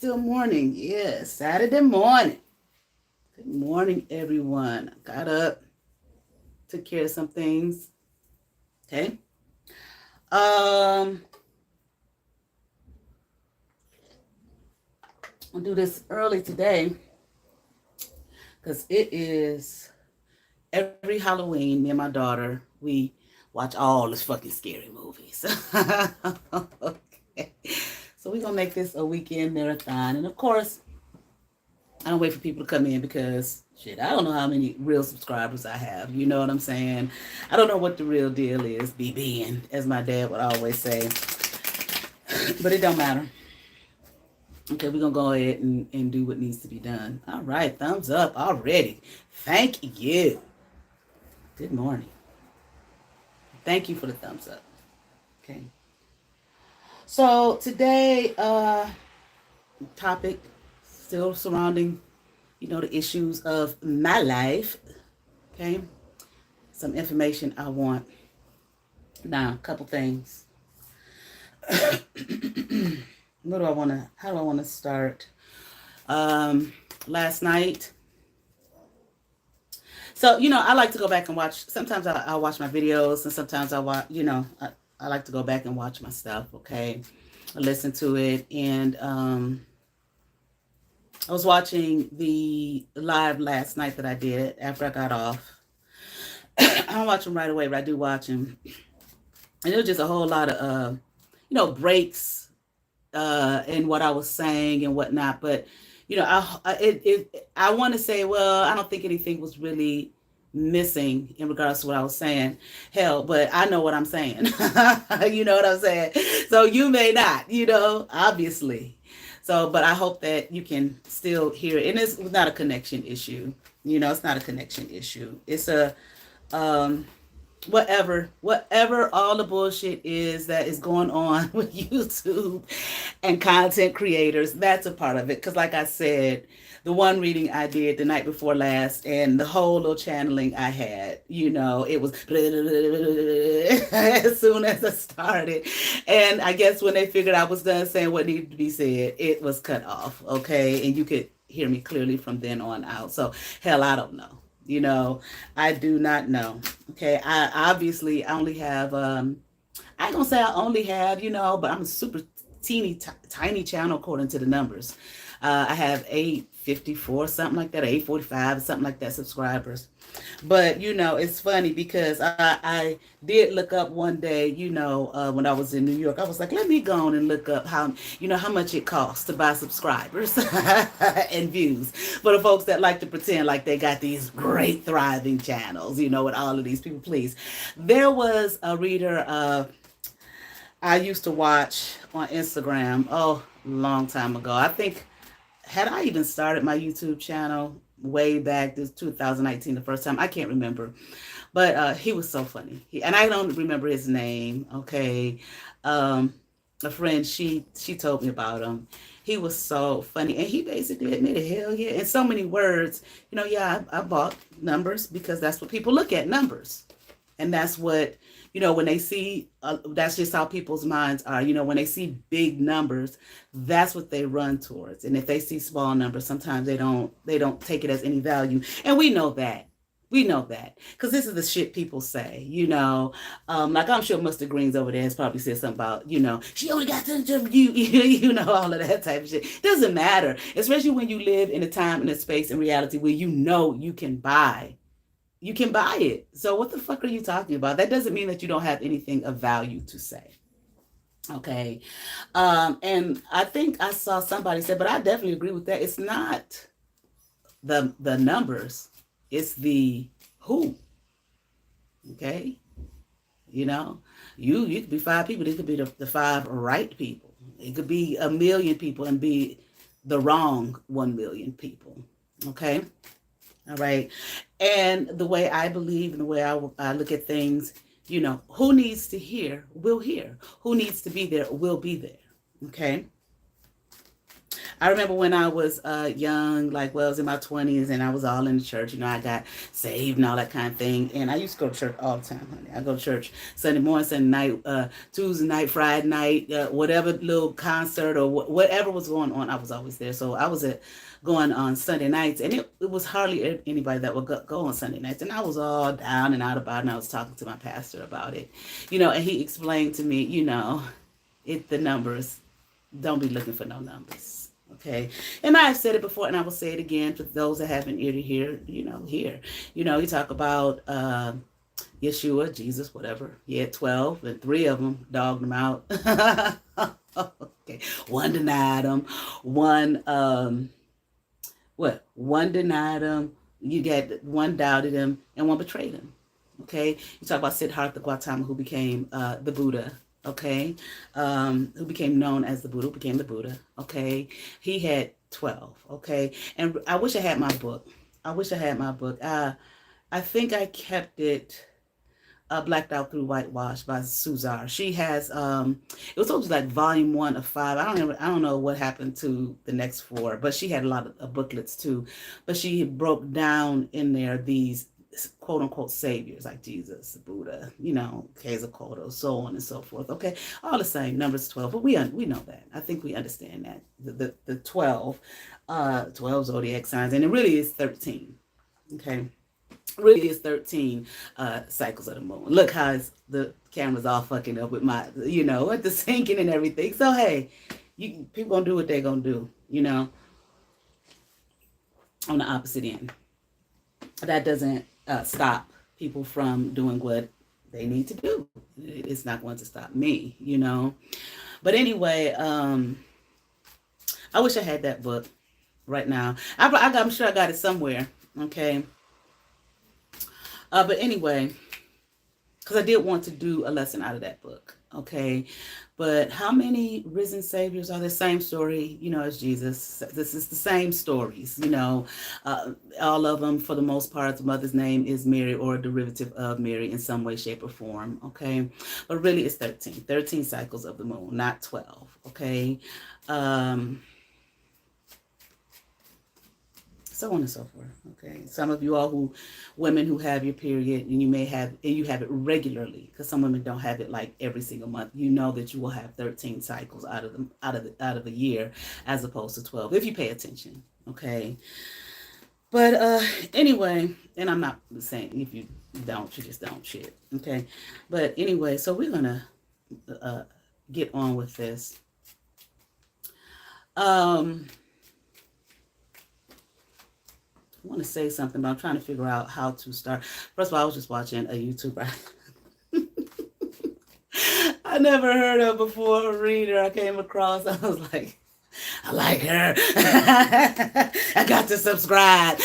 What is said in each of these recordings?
still morning. Yes, Saturday morning. Good morning, everyone. I got up, took care of some things. Okay. I'll do this early today because it is every Halloween. Me and my daughter, we watch all the fucking scary movies. Okay. So we're gonna make this a weekend marathon, and of course, I don't wait for people to come in because shit, I don't know how many real subscribers I have. You know what I'm saying? I don't know what the real deal is, BBing, as my dad would always say. But it don't matter. Okay, we're gonna go ahead and do what needs to be done. All right, thumbs up already. Thank you. Good morning. Thank you for the thumbs up. Okay. So today, topic still surrounding, the issues of my life. Okay. Some information I want. Now, a couple things. How do I want to start? Last night. So, I like to go back and watch. Sometimes I'll watch my videos, and sometimes I watch, I like to go back and watch my stuff. Okay. I listen to it. And, I was watching the live last night that I did after I got off. I don't watch them right away, but I do watch them. And it was just a whole lot of, breaks in what I was saying and whatnot. But, I want to say, well, I don't think anything was really missing in regards to what I was saying. Hell, but I know what I'm saying. You know what I'm saying? So you may not, obviously. So, but I hope that you can still hear it. And it's not a connection issue. It's not a connection issue. It's a, whatever all the bullshit is that is going on with YouTube and content creators, that's a part of it. Because like I said, the one reading I did the night before last and the whole little channeling I had, it was as soon as I started. And I guess when they figured I was done saying what needed to be said, it was cut off. Okay. And you could hear me clearly from then on out. So hell, I don't know. I do not know. Okay. I only have, I ain't gonna say I only have, but I'm a super tiny channel according to the numbers. I have 854, something like that, or 845, something like that subscribers. But, it's funny because I did look up one day, when I was in New York, I was like, let me go on and look up how much it costs to buy subscribers and views. For the folks that like to pretend like they got these great thriving channels, with all of these people, please. There was a reader I used to watch on Instagram, long time ago. I think, had I even started my YouTube channel way back, this 2019, the first time, I can't remember, but he was so funny. And I don't remember his name. Okay. A friend, she told me about him. He was so funny. And he basically admitted, hell yeah, in so many words, yeah, I bought numbers because that's what people look at, numbers. And that's what, when they see, that's just how people's minds are. When they see big numbers, that's what they run towards. And if they see small numbers, sometimes they don't take it as any value. And we know that. Because this is the shit people say, like I'm sure Mr. Greens over there has probably said something about, she only got to you, all of that type of shit. Doesn't matter, especially when you live in a time and a space and reality where you can buy. You can buy it. So what the fuck are you talking about? That doesn't mean that you don't have anything of value to say. Okay. And I think I saw somebody say, but I definitely agree with that. It's not the numbers. It's the who. Okay. You could be 5 people. It could be the 5 right people. It could be 1 million people and be the wrong 1 million people. Okay. All right. And the way I believe and the way I look at things, who needs to hear will hear. Who needs to be there will be there. Okay. I remember when I was young, like, well, I was in my 20s and I was all in the church. I got saved and all that kind of thing. And I used to go to church all the time, honey. I go to church Sunday morning, Sunday night, Tuesday night, Friday night, whatever little concert or whatever was going on, I was always there. So I was going on Sunday nights, and it was hardly anybody that would go on Sunday nights. And I was all down and out about it, and I was talking to my pastor about it, and he explained to me, the numbers, don't be looking for no numbers. Okay. And I've said it before and I will say it again for those that haven't ear to hear, here. You talk about Yeshua, Jesus, whatever. He had 12 and 3 of them dogged him out. Okay. One denied him. One denied him. You get one doubted him and one betrayed him. Okay. You talk about Siddhartha Gautama, who became the Buddha. Okay, who became known as the Buddha, who became the Buddha, okay? He had 12, okay? And I wish I had my book. I think I kept it Blacked Out Through Whitewash by Suzar. She has, it was always like volume 1 of 5. I don't know what happened to the next 4, but she had a lot of booklets too. But she broke down in there these quote unquote saviors like Jesus, Buddha, Quetzalcoatl, so on and so forth. Okay, all the same, numbers 12, but we know that. I think we understand that the 12 zodiac signs, and it really is 13. Okay, really is 13 cycles of the moon. Look how the camera's all fucking up with my, with the syncing and everything. So hey, people gonna do what they gonna do, on the opposite end. That doesn't stop people from doing what they need to do. It's not going to stop me, But anyway, I wish I had that book right now. I'm sure I got it somewhere, okay? But anyway, because I did want to do a lesson out of that book, okay? But how many risen saviors are the same story, as Jesus? This is the same stories, all of them, for the most part, the mother's name is Mary or a derivative of Mary in some way, shape, or form, okay? But really it's 13 cycles of the moon, not 12, okay? So on and so forth. Okay. Some of you all women who have your period, and you have it regularly, because some women don't have it like every single month. You know that you will have 13 cycles out of the year, as opposed to 12, if you pay attention. Okay. But anyway, and I'm not saying if you don't, you just don't shit. Okay. But anyway, so we're gonna get on with this. I want to say something, but I'm trying to figure out how to start. First of all, I was just watching a YouTuber I never heard of before, a reader I came across. I was like, I like her. I got to subscribe.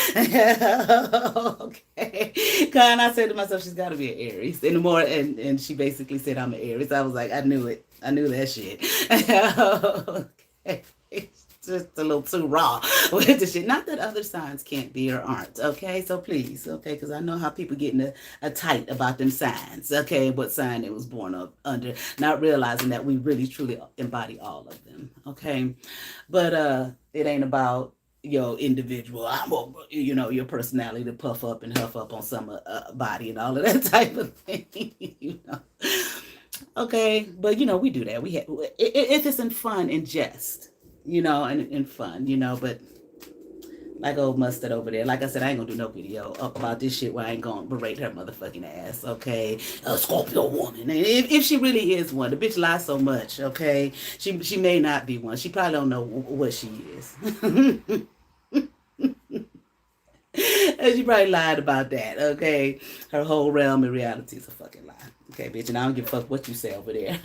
Okay. And I said to myself, she's got to be an Aries. And she basically said I'm an Aries. I was like, I knew it. I knew that shit. Okay. Just a little too raw with the shit. Not that other signs can't be or aren't, okay? So please, okay? Because I know how people get in a tight about them signs, okay? What sign it was born up under, not realizing that we really, truly embody all of them, okay? But it ain't about your individual, your personality to puff up and huff up on some body and all of that type of thing, Okay, but, we do that. If it's in fun and jest, and fun, but like old Mustard over there, like I said, I ain't gonna do no video about this shit where I ain't gonna berate her motherfucking ass, okay? A Scorpio woman. And if she really is one, the bitch lies so much, okay? She may not be one. She probably don't know what she is. And she probably lied about that, okay? Her whole realm of reality is a fucking lie. Okay, bitch, and I don't give a fuck what you say over there.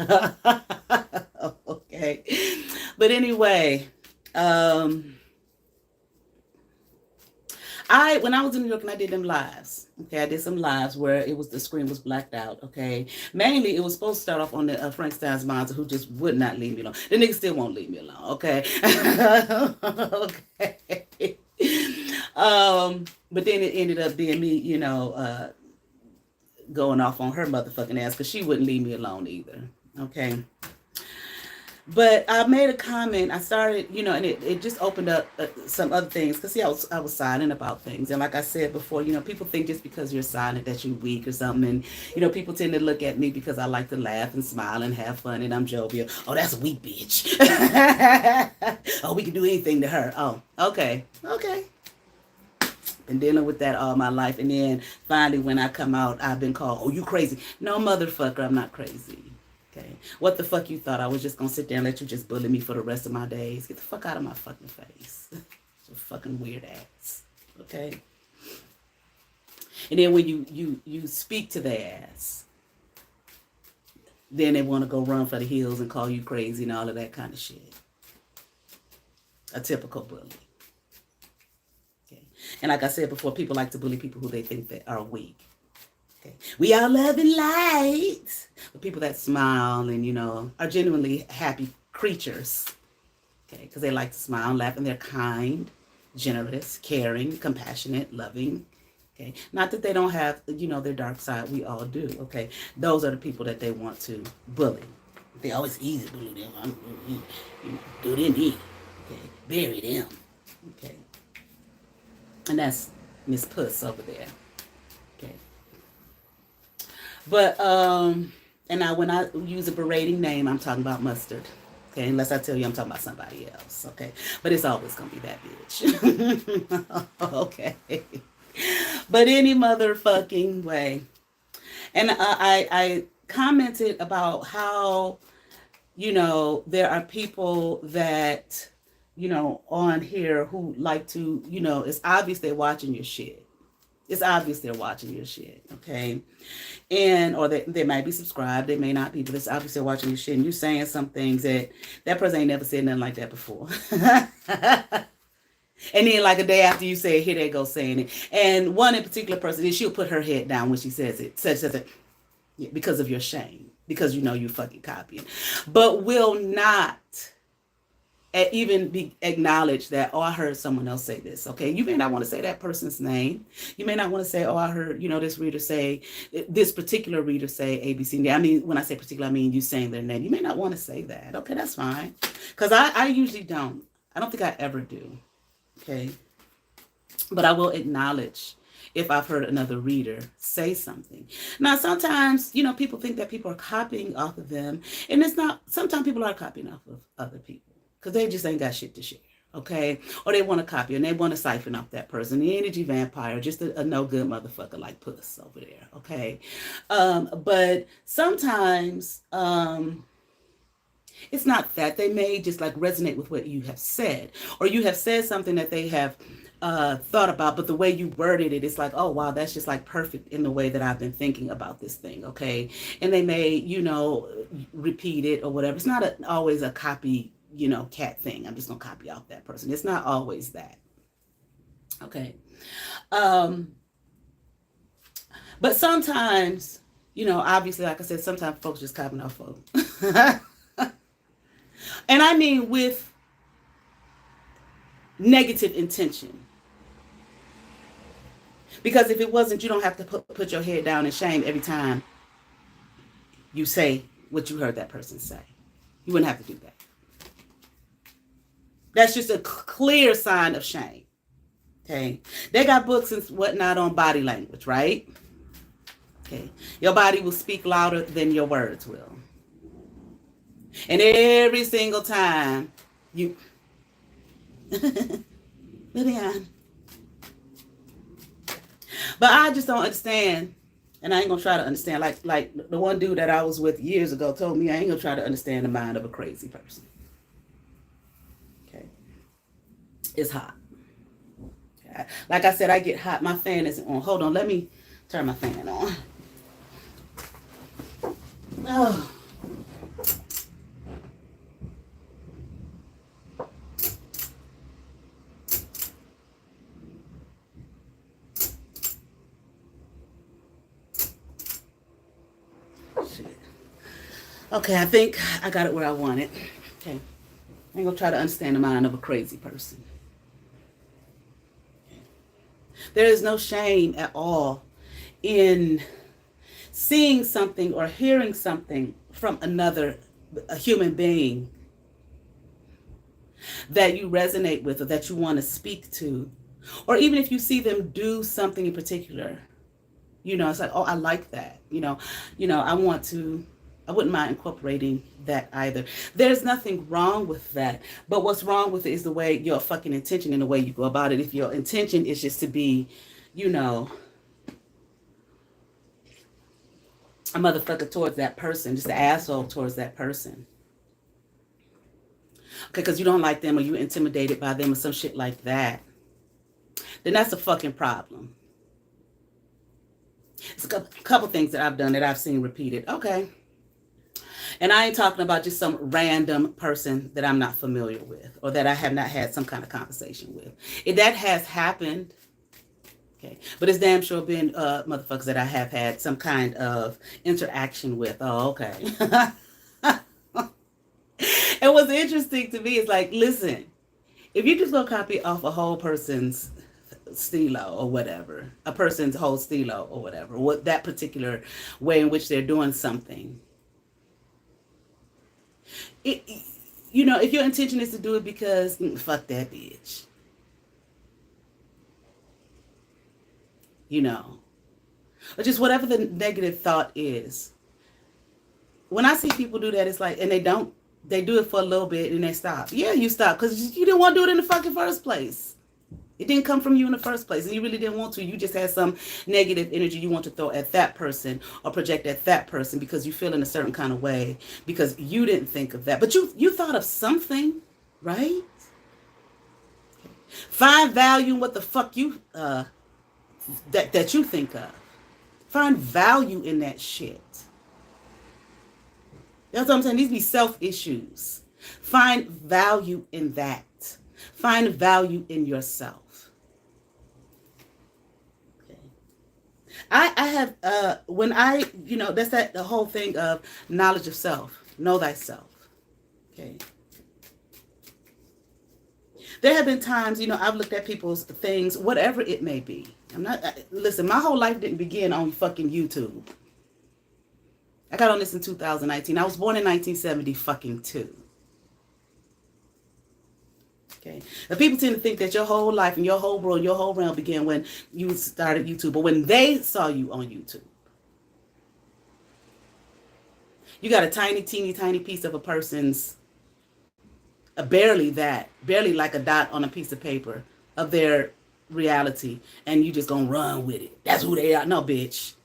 Okay. But anyway, when I was in New York and I did them lives, okay, I did some lives where the screen was blacked out, okay. Mainly, it was supposed to start off on the Frankenstein's monster, who just would not leave me alone. The nigga still won't leave me alone, okay. Okay. But then it ended up being me, going off on her motherfucking ass, because she wouldn't leave me alone either, okay. But I made a comment. I started, and it just opened up some other things. Because, see, I was silent about things. And like I said before, people think just because you're silent that you're weak or something. And, people tend to look at me because I like to laugh and smile and have fun and I'm jovial. Oh, that's a weak bitch. Oh, we can do anything to her. Oh, okay. Okay. Been dealing with that all my life. And then finally, when I come out, I've been called, oh, you crazy. No, motherfucker, I'm not crazy. Okay. What the fuck you thought? I was just gonna sit there and let you just bully me for the rest of my days? Get the fuck out of my fucking face. You fucking weird ass. Okay. And then when you speak to their ass, then they want to go run for the hills and call you crazy and all of that kind of shit. A typical bully. Okay. And like I said before, people like to bully people who they think that are weak. Okay. We are love and light. But people that smile and, are genuinely happy creatures. Okay. Because they like to smile and laugh and they're kind, generous, caring, compassionate, loving. Okay. Not that they don't have, their dark side. We all do. Okay. Those are the people that they want to bully. They always easy to bully them. Do them in. Okay. Bury them. Okay. And that's Miss Puss over there. Okay. But, and now when I use a berating name, I'm talking about Mustard. Okay, unless I tell you I'm talking about somebody else. Okay, but it's always going to be that bitch. Okay. But any motherfucking way. And I commented about how, there are people that, on here who like to, it's obvious they're watching your shit. It's obvious they're watching your shit, okay? Or they might be subscribed, they may not be, but it's obvious they're watching your shit, and you're saying some things that person ain't never said nothing like that before. And then like a day after you say it, here they go saying it. And one in particular person, she'll put her head down when she says it, says it because of your shame, because you fucking copying. But will not even be acknowledged that, oh, I heard someone else say this. Okay, you may not want to say that person's name. You may not want to say, oh, I heard this particular reader say ABC. I mean, when I say particular, I mean you saying their name. You may not want to say that. Okay, that's fine, because I usually don't. I don't think I ever do. Okay, but I will acknowledge if I've heard another reader say something. Now, sometimes, people think that people are copying off of them, and it's not. Sometimes people are copying off of other people because they just ain't got shit to share, okay? Or they want to copy and they want to siphon off that person. The energy vampire, just a no-good motherfucker like Puss over there, okay? But sometimes it's not that. They may just like resonate with what you have said, or you have said something that they have thought about, but the way you worded it, it's like, oh wow, that's just like perfect in the way that I've been thinking about this thing, okay? And they may, repeat it or whatever. It's not always a copy, cat thing. I'm just gonna copy off that person. It's not always that, okay? But sometimes, obviously, like I said, sometimes folks just copying off folks. And I mean with negative intention. Because if it wasn't, you don't have to put your head down in shame every time you say what you heard that person say. You wouldn't have to do that. That's just a clear sign of shame. Okay. They got books and whatnot on body language, right? Okay. Your body will speak louder than your words will. And every single time you... Lillian. But I just don't understand, and I ain't gonna try to understand. Like the one dude that I was with years ago told me, I ain't gonna try to understand the mind of a crazy person. Okay, it's hot. Okay. Like I said, I get hot. My fan isn't on. Hold on, let me turn my fan on. Oh. Okay, I think I got it where I want it. Okay. I ain't gonna try to understand the mind of a crazy person. There is no shame at all in seeing something or hearing something from a human being that you resonate with or that you want to speak to, or even if you see them do something in particular, it's like, oh, I like that. I wouldn't mind incorporating that either. There's nothing wrong with that. But what's wrong with it is the way your fucking intention and the way you go about it. If your intention is just to be, a motherfucker towards that person, just an asshole towards that person. Okay, because you don't like them or you intimidated by them or some shit like that, then that's a fucking problem. It's a couple things that I've done that I've seen repeated. Okay. And I ain't talking about just some random person that I'm not familiar with or that I have not had some kind of conversation with. If that has happened, okay. But it's damn sure been motherfuckers that I have had some kind of interaction with. Oh, okay. And what's interesting to me is like, listen, if you just go copy off a whole person's stilo or whatever, a person's whole stilo or whatever, what that particular way in which they're doing something, if your intention is to do it because fuck that bitch, or just whatever the negative thought is. When I see people do that, it's like, and they do it for a little bit and they stop. Yeah, you stop because you didn't want to do it in the fucking first place. It didn't come from you in the first place, and you really didn't want to. You just had some negative energy you want to throw at that person or project at that person because you feel in a certain kind of way because you didn't think of that. But you thought of something, right? Find value in what the fuck you that you think of. Find value in that shit. That's what I'm saying. These be self issues. Find value in that. Find value in yourself. Okay. I have when that's the whole thing of knowledge of self. Know thyself. Okay. There have been times, I've looked at people's things, whatever it may be. Listen, my whole life didn't begin on fucking YouTube. I got on this in 2019. I was born in 1972. Okay. Now people tend to think that your whole life and your whole world, your whole realm began when you started YouTube, or when they saw you on YouTube. You got a tiny, teeny, tiny piece of a person's, barely like a dot on a piece of paper of their reality, and you just gonna run with it. That's who they are. No, bitch.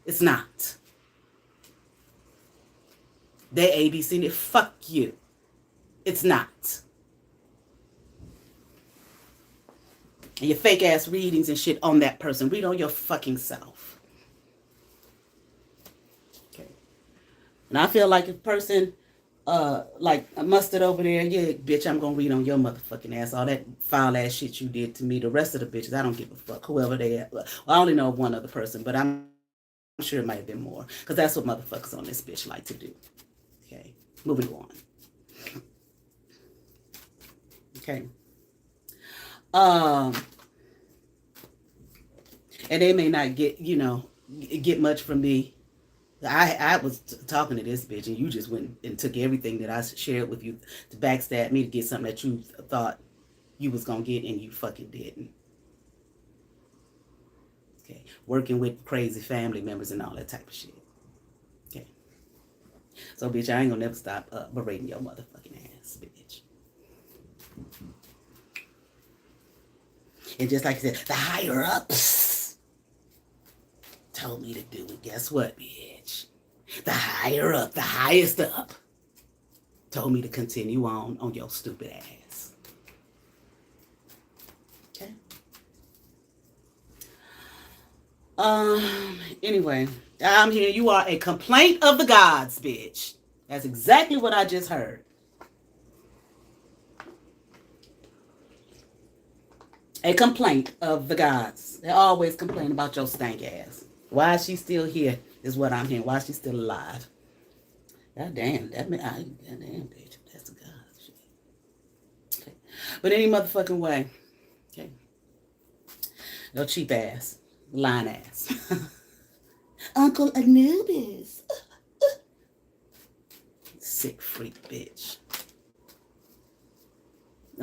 It's not. They ABC. Fuck you. It's not. And your fake ass readings and shit on that person. Read on your fucking self. Okay. And I feel like if a person like mustard over there, yeah, bitch, I'm gonna read on your motherfucking ass. All that foul ass shit you did to me. The rest of the bitches, I don't give a fuck. Whoever they are. Well, I only know one other person, but I'm sure it might have been more. Because that's what motherfuckers on this bitch like to do. Okay. Moving on. Okay. And they may not get much from me. I was talking to this bitch, and you just went and took everything that I shared with you to backstab me to get something that you thought you was gonna get, and you fucking didn't. Okay, working with crazy family members and all that type of shit. Okay, so bitch, I ain't gonna never stop berating your motherfucking ass, bitch. And just like I said, the higher ups told me to do it. Guess what, bitch? The higher up, the highest up, told me to continue on your stupid ass. Okay. Anyway, I'm here. You are a complaint of the gods, bitch. That's exactly what I just heard. A complaint of the gods. They always complain about your stank ass. Why is she still here is what I'm hearing. Why is she still alive? God damn. Goddamn, bitch. That's the gods. Okay. But any motherfucking way. Okay. No cheap ass. Lying ass. Uncle Anubis. Sick freak bitch.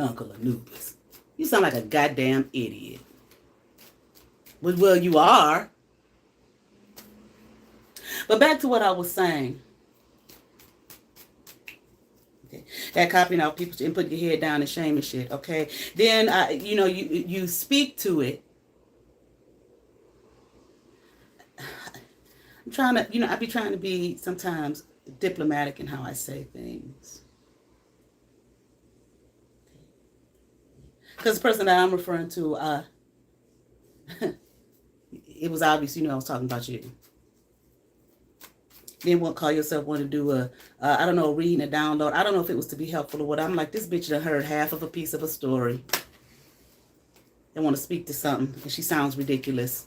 Uncle Anubis. You sound like a goddamn idiot. Well, you are. But back to what I was saying. Okay. That copying out people and put your head down and shame and shit. Okay. Then you speak to it. I'm trying to, I be trying to be sometimes diplomatic in how I say things. Because the person that I'm referring to, it was obvious, I was talking about you. Then won't call yourself want to do a reading, a download. I don't know if it was to be helpful or what. I'm like, this bitch done heard half of a piece of a story. They want to speak to something, and she sounds ridiculous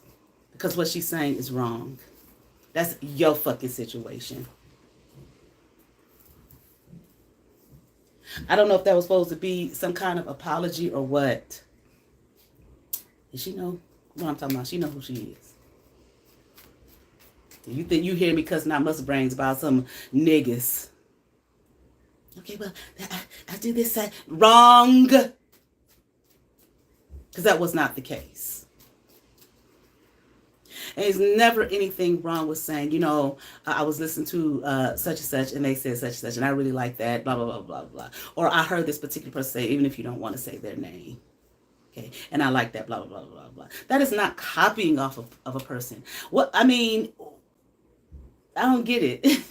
because what she's saying is wrong. That's your fucking situation. I don't know if that was supposed to be some kind of apology or what. And she know what I'm talking about. She know who she is. You think you hear me cussing out muscle brains about some niggas. Okay, well, I do this side. Wrong. Because that was not the case. And there's never anything wrong with saying, I was listening to such and such, and they said such and such, and I really like that, blah, blah, blah, blah, blah. Or I heard this particular person say, even if you don't want to say their name. Okay, and I like that, blah, blah, blah, blah, blah. That is not copying off of a person. I don't get it.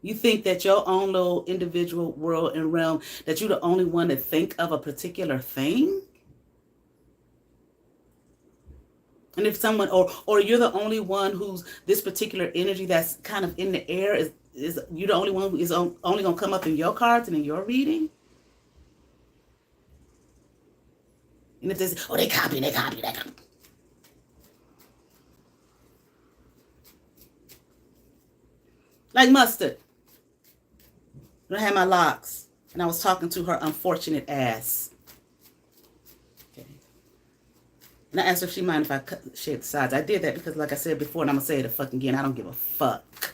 You think that your own little individual world and realm, that you're the only one to think of a particular thing? And if someone, or you're the only one who's this particular energy that's kind of in the air, is you the only one who is only going to come up in your cards and in your reading? And if there's, they copy. Like Mustard. When I had my locks, and I was talking to her unfortunate ass. Okay. And I asked her if she mind if I shave the sides. I did that because, like I said before, and I'm going to say it fucking again, I don't give a fuck.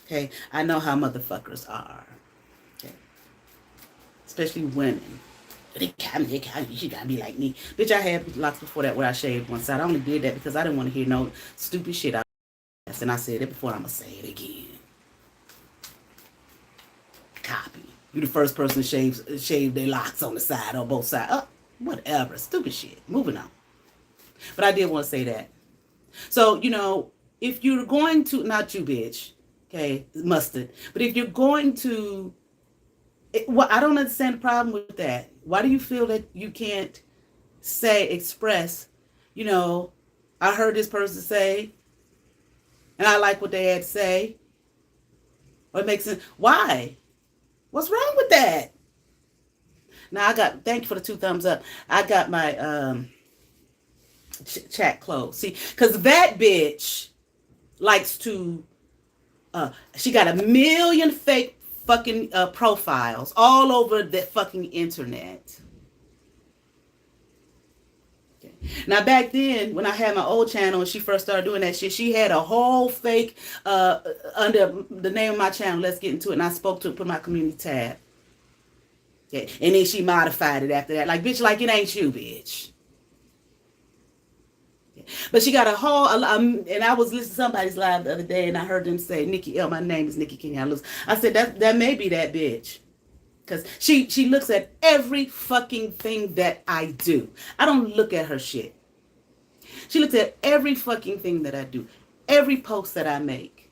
Okay? I know how motherfuckers are. Okay? Especially women. They got me, you gotta be like me. Bitch, I had locks before that where I shaved one side. I only did that because I didn't want to hear no stupid shit out of my ass. And I said it before, I'm going to say it again. Copy. You the first person to shave their locks on the side or both sides. Whatever. Stupid shit. Moving on. But I did want to say that. So, if you're going to, not you, bitch, okay, Mustard, but if you're going to, I don't understand the problem with that. Why do you feel that you can't express, I heard this person say, and I like what they had to say, or it makes sense. Why? What's wrong with that? Now thank you for the 2 thumbs up. I got my chat closed. See, because that bitch likes to, she got 1 million fake fucking profiles all over the fucking internet. Okay. Now back then, when I had my old channel and she first started doing that shit, she had a whole fake under the name of my channel, Let's Get Into It, and I spoke to it, put my community tab. Okay. And then she modified it after that. Like, bitch, like it ain't you, bitch. Okay. But she got a whole, and I was listening to somebody's live the other day, and I heard them say, Nikki L, my name is Nikki Kenyatta. I said, that may be that bitch. Because she looks at every fucking thing that I do. I don't look at her shit. She looks at every fucking thing that I do. Every post that I make.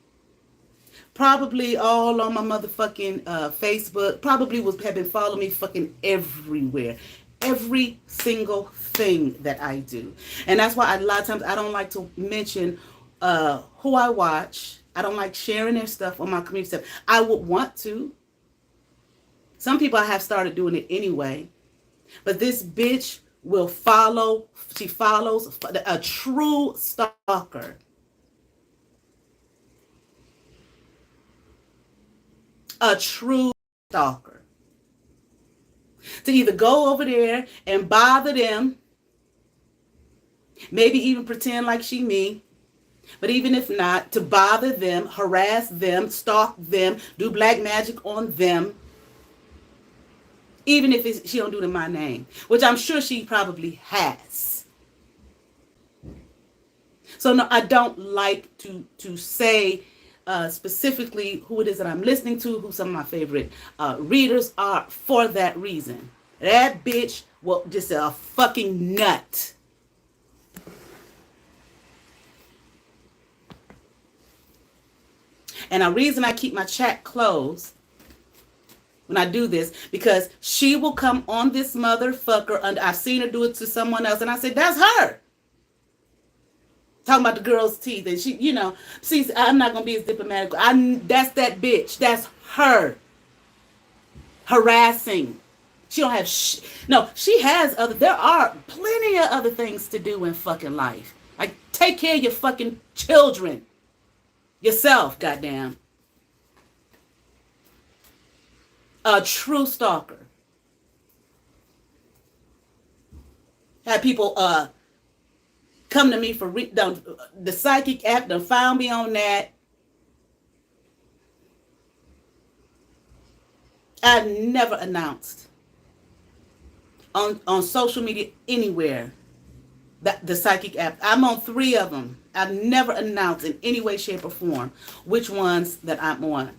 Probably all on my motherfucking Facebook. Probably have been following me fucking everywhere. Every single thing that I do. And that's why a lot of times I don't like to mention who I watch. I don't like sharing their stuff on my community stuff. I would want to. Some people have started doing it anyway. But this bitch will follow. She follows a true stalker. A true stalker. To either go over there and bother them. Maybe even pretend like she me. But even if not, to bother them, harass them, stalk them, do black magic on them. even if she don't do it in my name, which I'm sure she probably has. So no, I don't like to say specifically who it is that I'm listening to, who some of my favorite readers are, for that reason. That bitch, well, just a fucking nut. And the reason I keep my chat closed when I do this, because she will come on this motherfucker, and I've seen her do it to someone else, and I said, that's her. Talking about the girl's teeth, and she, see, I'm not gonna be as diplomatic. That's that bitch. That's her. Harassing. She don't have no, she has other, there are plenty of other things to do in fucking life. Like, take care of your fucking children. Yourself, goddamn. A true stalker. Had people come to me for the psychic app done found me on that. I never announced on social media anywhere that the psychic app. I'm on 3 of them. I've never announced in any way, shape, or form which ones that I'm on.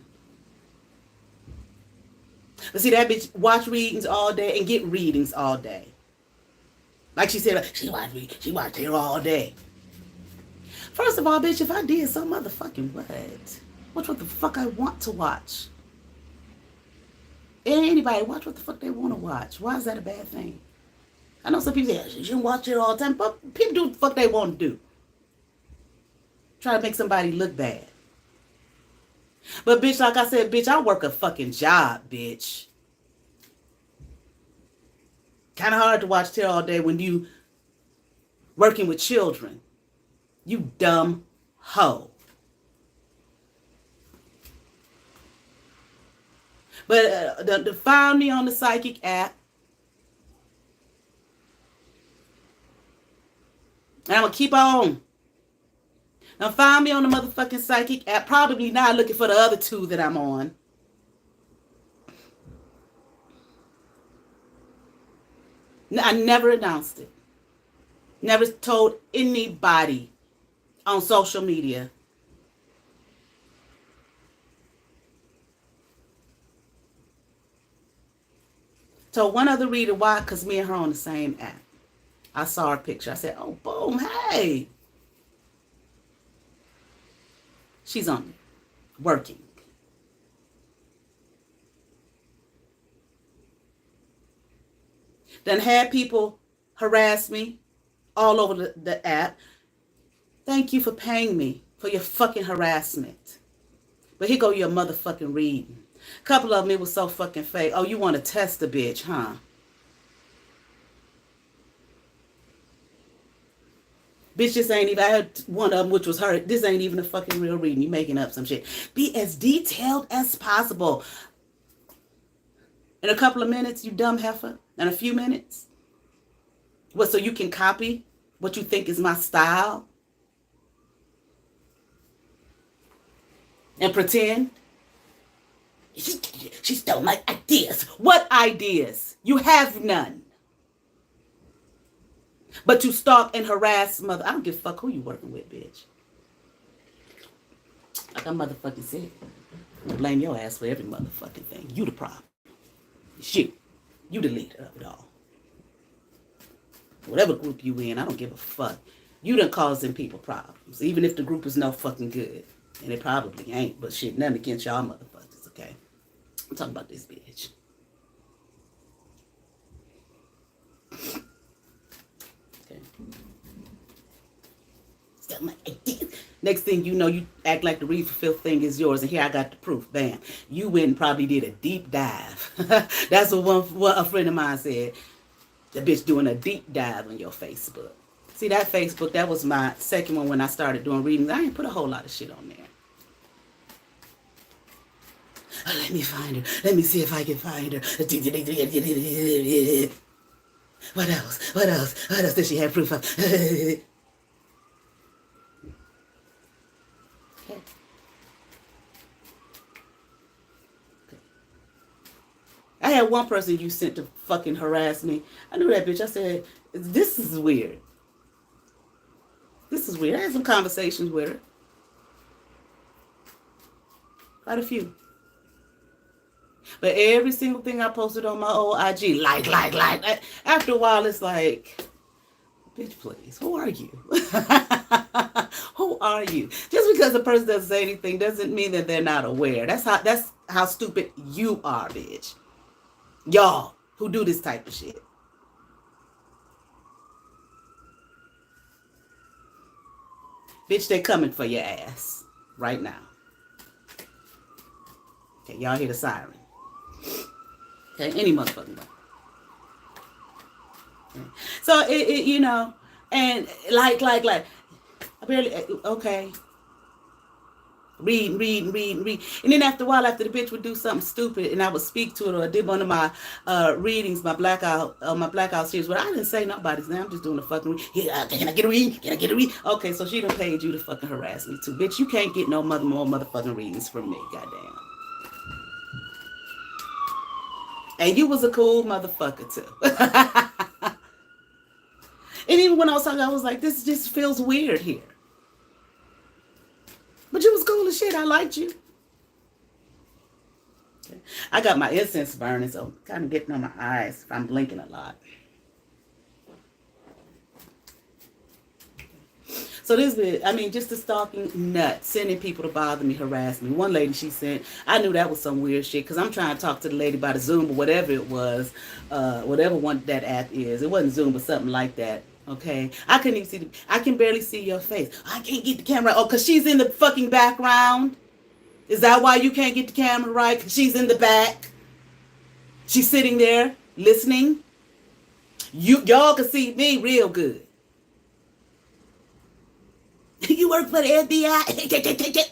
But see, that bitch watch readings all day and get readings all day. Like she said, she watched here all day. First of all, bitch, if I did so motherfucking what the fuck I want to watch? Anybody watch what the fuck they want to watch. Why is that a bad thing? I know some people say, you shouldn't watch it all the time, but people do what the fuck they want to do. Try to make somebody look bad. But bitch, like I said, bitch, I work a fucking job, bitch. Kind of hard to watch TV all day when you working with children. You dumb hoe. But to find me on the psychic app, and I'm going to keep on. Now find me on the motherfucking psychic app. Probably not looking for the other 2 that I'm on. I never announced it. Never told anybody on social media. Told one other reader why, because me and her on the same app. I saw her picture. I said, oh, boom, hey. She's on it, working. Then had people harass me all over the app. Thank you for paying me for your fucking harassment. But here go your motherfucking reading. A couple of them, it was so fucking fake. Oh, you want to test the bitch, huh? Bitch, this ain't even, I had one of them, which was her. This ain't even a fucking real reading. You making up some shit. Be as detailed as possible. In a couple of minutes, you dumb heifer. In a few minutes. What, so you can copy what you think is my style? And pretend? She stole my ideas. What ideas? You have none. But you stalk and harass mother. I don't give a fuck who you working with, bitch. Like I motherfucking said. I blame your ass for every motherfucking thing. You the problem. Shit. You the leader of it all. Whatever group you in, I don't give a fuck. You done causing people problems. Even if the group is no fucking good. And it probably ain't. But shit, nothing against y'all motherfuckers, okay? I'm talking about this bitch. Okay. Stop my ideas. Next thing you know, you act like the read for filth thing is yours. And here I got the proof. Bam. You went and probably did a deep dive. That's what a friend of mine said. The bitch doing a deep dive on your Facebook. See, that Facebook, that was my second one when I started doing readings. I didn't put a whole lot of shit on there. Oh, let me find her. Let me see if I can find her. What else? What else? What else does she have proof of? Okay. I had one person you sent to fucking harass me. I knew that bitch. I said, this is weird. This is weird. I had some conversations with her. Quite a few. But every single thing I posted on my old IG, like. After a while, it's like, bitch, please, who are you? Who are you? Just because a person doesn't say anything doesn't mean that they're not aware. That's how stupid you are, bitch. Y'all who do this type of shit. Bitch, they coming for your ass right now. Okay, y'all hear the siren. Okay, any motherfucking way. Okay. So it you know, and like I barely okay. Read. And then after a while, after the bitch would do something stupid and I would speak to it, or I did one of my readings, my blackout series, where I didn't say nobody's name. I'm just doing a fucking read. Can I get a read? Can I get a read? Okay, so she done paid you to fucking harass me too. Bitch, you can't get no more motherfucking readings from me, goddamn. And you was a cool motherfucker too. And even when I was talking, I was like, this just feels weird here. But you was cool as shit. I liked you. Okay. I got my incense burning, so I'm kind of getting on my eyes if I'm blinking a lot. So this bit, I mean, just a stalking nut, sending people to bother me, harass me. One lady she sent, I knew that was some weird shit because I'm trying to talk to the lady by the Zoom or whatever it was, whatever one that app is. It wasn't Zoom, but something like that. Okay, I couldn't even see I can barely see your face. I can't get the camera. Oh, because she's in the fucking background. Is that why you can't get the camera right? Because she's in the back. She's sitting there listening. Y'all can see me real good. You work for the FBI.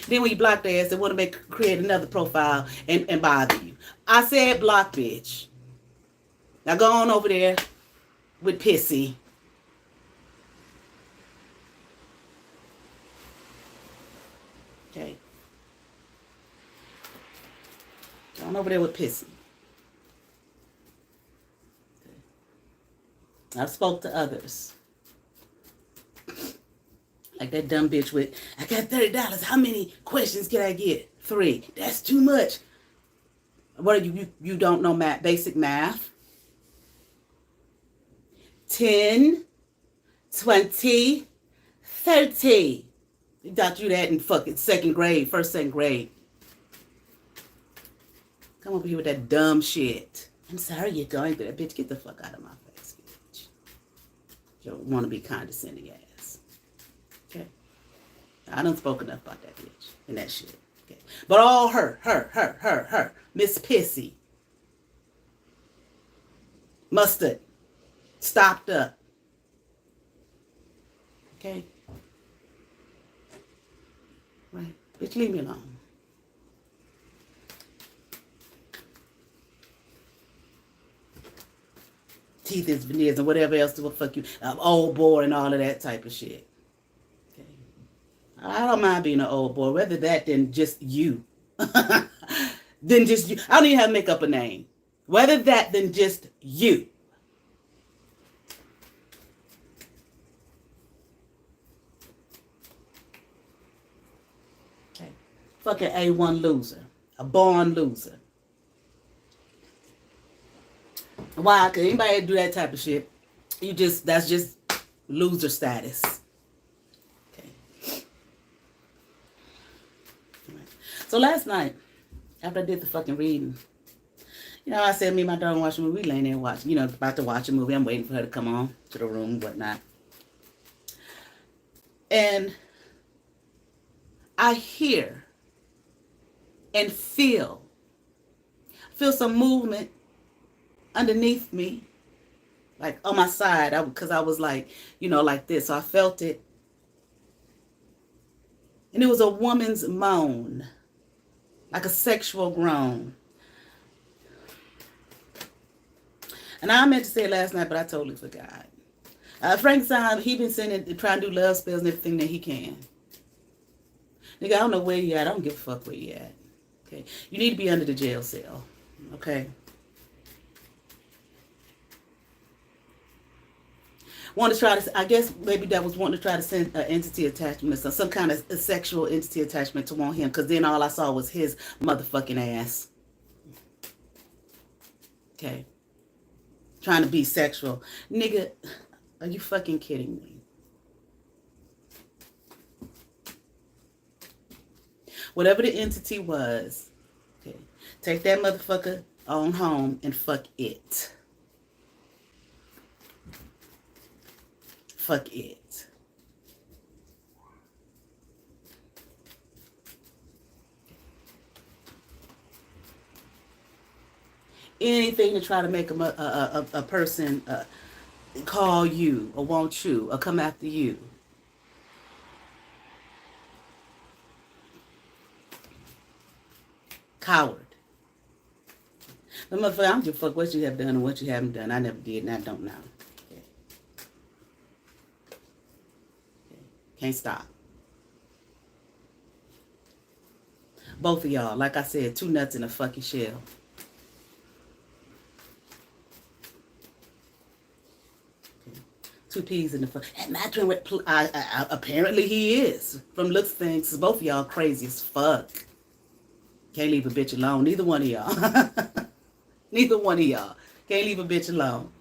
Then when you block their ass, they want to create another profile and bother you. I said block, bitch. Now go on over there with Pissy. Okay. Go on over there with Pissy. Okay. I've spoke to others. Like that dumb bitch with, I got $30. How many questions can I get? 3. That's too much. What are you don't know math, basic math? 10, 20, 30. You taught you that in fucking second grade. Come over here with that dumb shit. I'm sorry you're going through that, bitch. Get the fuck out of my face, bitch. You don't want to be condescending ass. Okay. I done spoke enough about that bitch and that shit. Okay. But all her. Miss Pissy. Mustard. Stopped up. Okay. Right. Bitch, leave me alone. Teeth is veneers and whatever else to fuck you. Old boy and all of that type of shit. I don't mind being an old boy, rather that than just you. Than just you. I don't even have to make up a name. Rather that than just you. Okay. Fucking A1 loser. A born loser. Why? Because anybody do that type of shit, that's just loser status. So last night, after I did the fucking reading, I said me and my daughter watch a movie. We laying there watching, about to watch a movie. I'm waiting for her to come on to the room and whatnot. And I hear and feel some movement underneath me, like on my side, because I was like, like this. So I felt it. And it was a woman's moan. Like a sexual groan. And I meant to say it last night, but I totally forgot. Frankenstein, he been trying to do love spells and everything that he can. Nigga, I don't know where you at. I don't give a fuck where you at. Okay. You need to be under the jail cell. Okay. Want to try to, I guess maybe that was wanting to try to send an entity attachment, some kind of a sexual entity attachment to want him, because then all I saw was his motherfucking ass. Okay. Trying to be sexual. Nigga, are you fucking kidding me? Whatever the entity was, okay, take that motherfucker on home and fuck it. Fuck it. Anything to try to make a person call you or want you or come after you. Coward. But motherfucker, I don't give a fuck what you have done and what you haven't done. I never did and I don't now. Okay. Okay. Can't stop. Both of y'all, like I said, two nuts in a fucking shell. Okay. Two peas in the fuck. That matching with apparently he is. From looks things, both of y'all crazy as fuck. Can't leave a bitch alone. Neither one of y'all. Neither one of y'all. Can't leave a bitch alone.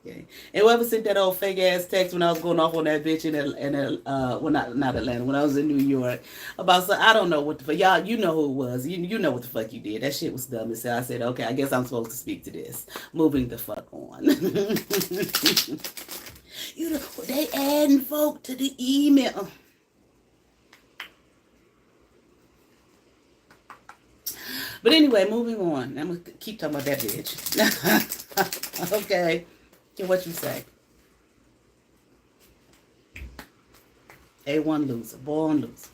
Okay. And whoever sent that old fake ass text when I was going off on that bitch well, not Atlanta, when I was in New York about I don't know what the fuck. Y'all, you know who it was. You know what the fuck you did. That shit was dumb. And so I said, okay, I guess I'm supposed to speak to this. Moving the fuck on. You know, they adding folk to the email. But anyway, moving on. I'm going to keep talking about that bitch. Okay. Get what you say. A1 loser. Born loser.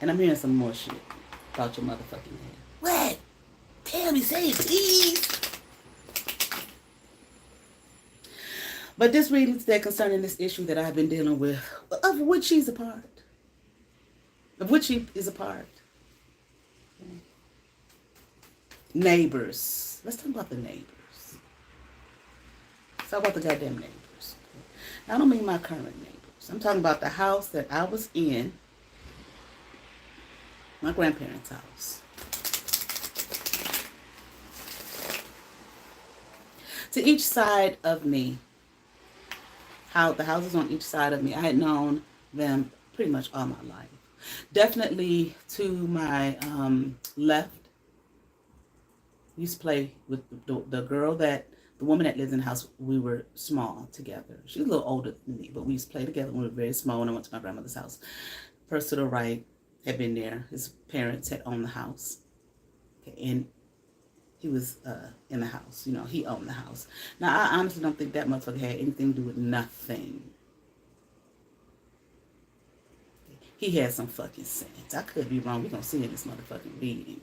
And I'm hearing some more shit about your motherfucking head. What? Tell me, say it, please. But this reading today concerning this issue that I've been dealing with, of which she's a part. Of which she is a part. Okay. Neighbors. Let's talk about the neighbors. Let's talk about the goddamn neighbors. Okay. I don't mean my current neighbors. I'm talking about the house that I was in. My grandparents' house. To each side of me, the houses on each side of me, I had known them pretty much all my life. Definitely to my left, used to play with the girl the woman that lives in the house. We were small together. She was a little older than me, but we used to play together when we were very small when I went to my grandmother's house. Person to the right had been there. His parents had owned the house. Okay, and he was in the house. You know, he owned the house. Now, I honestly don't think that motherfucker had anything to do with nothing. He had some fucking sense. I could be wrong. We're going to see in this motherfucking reading.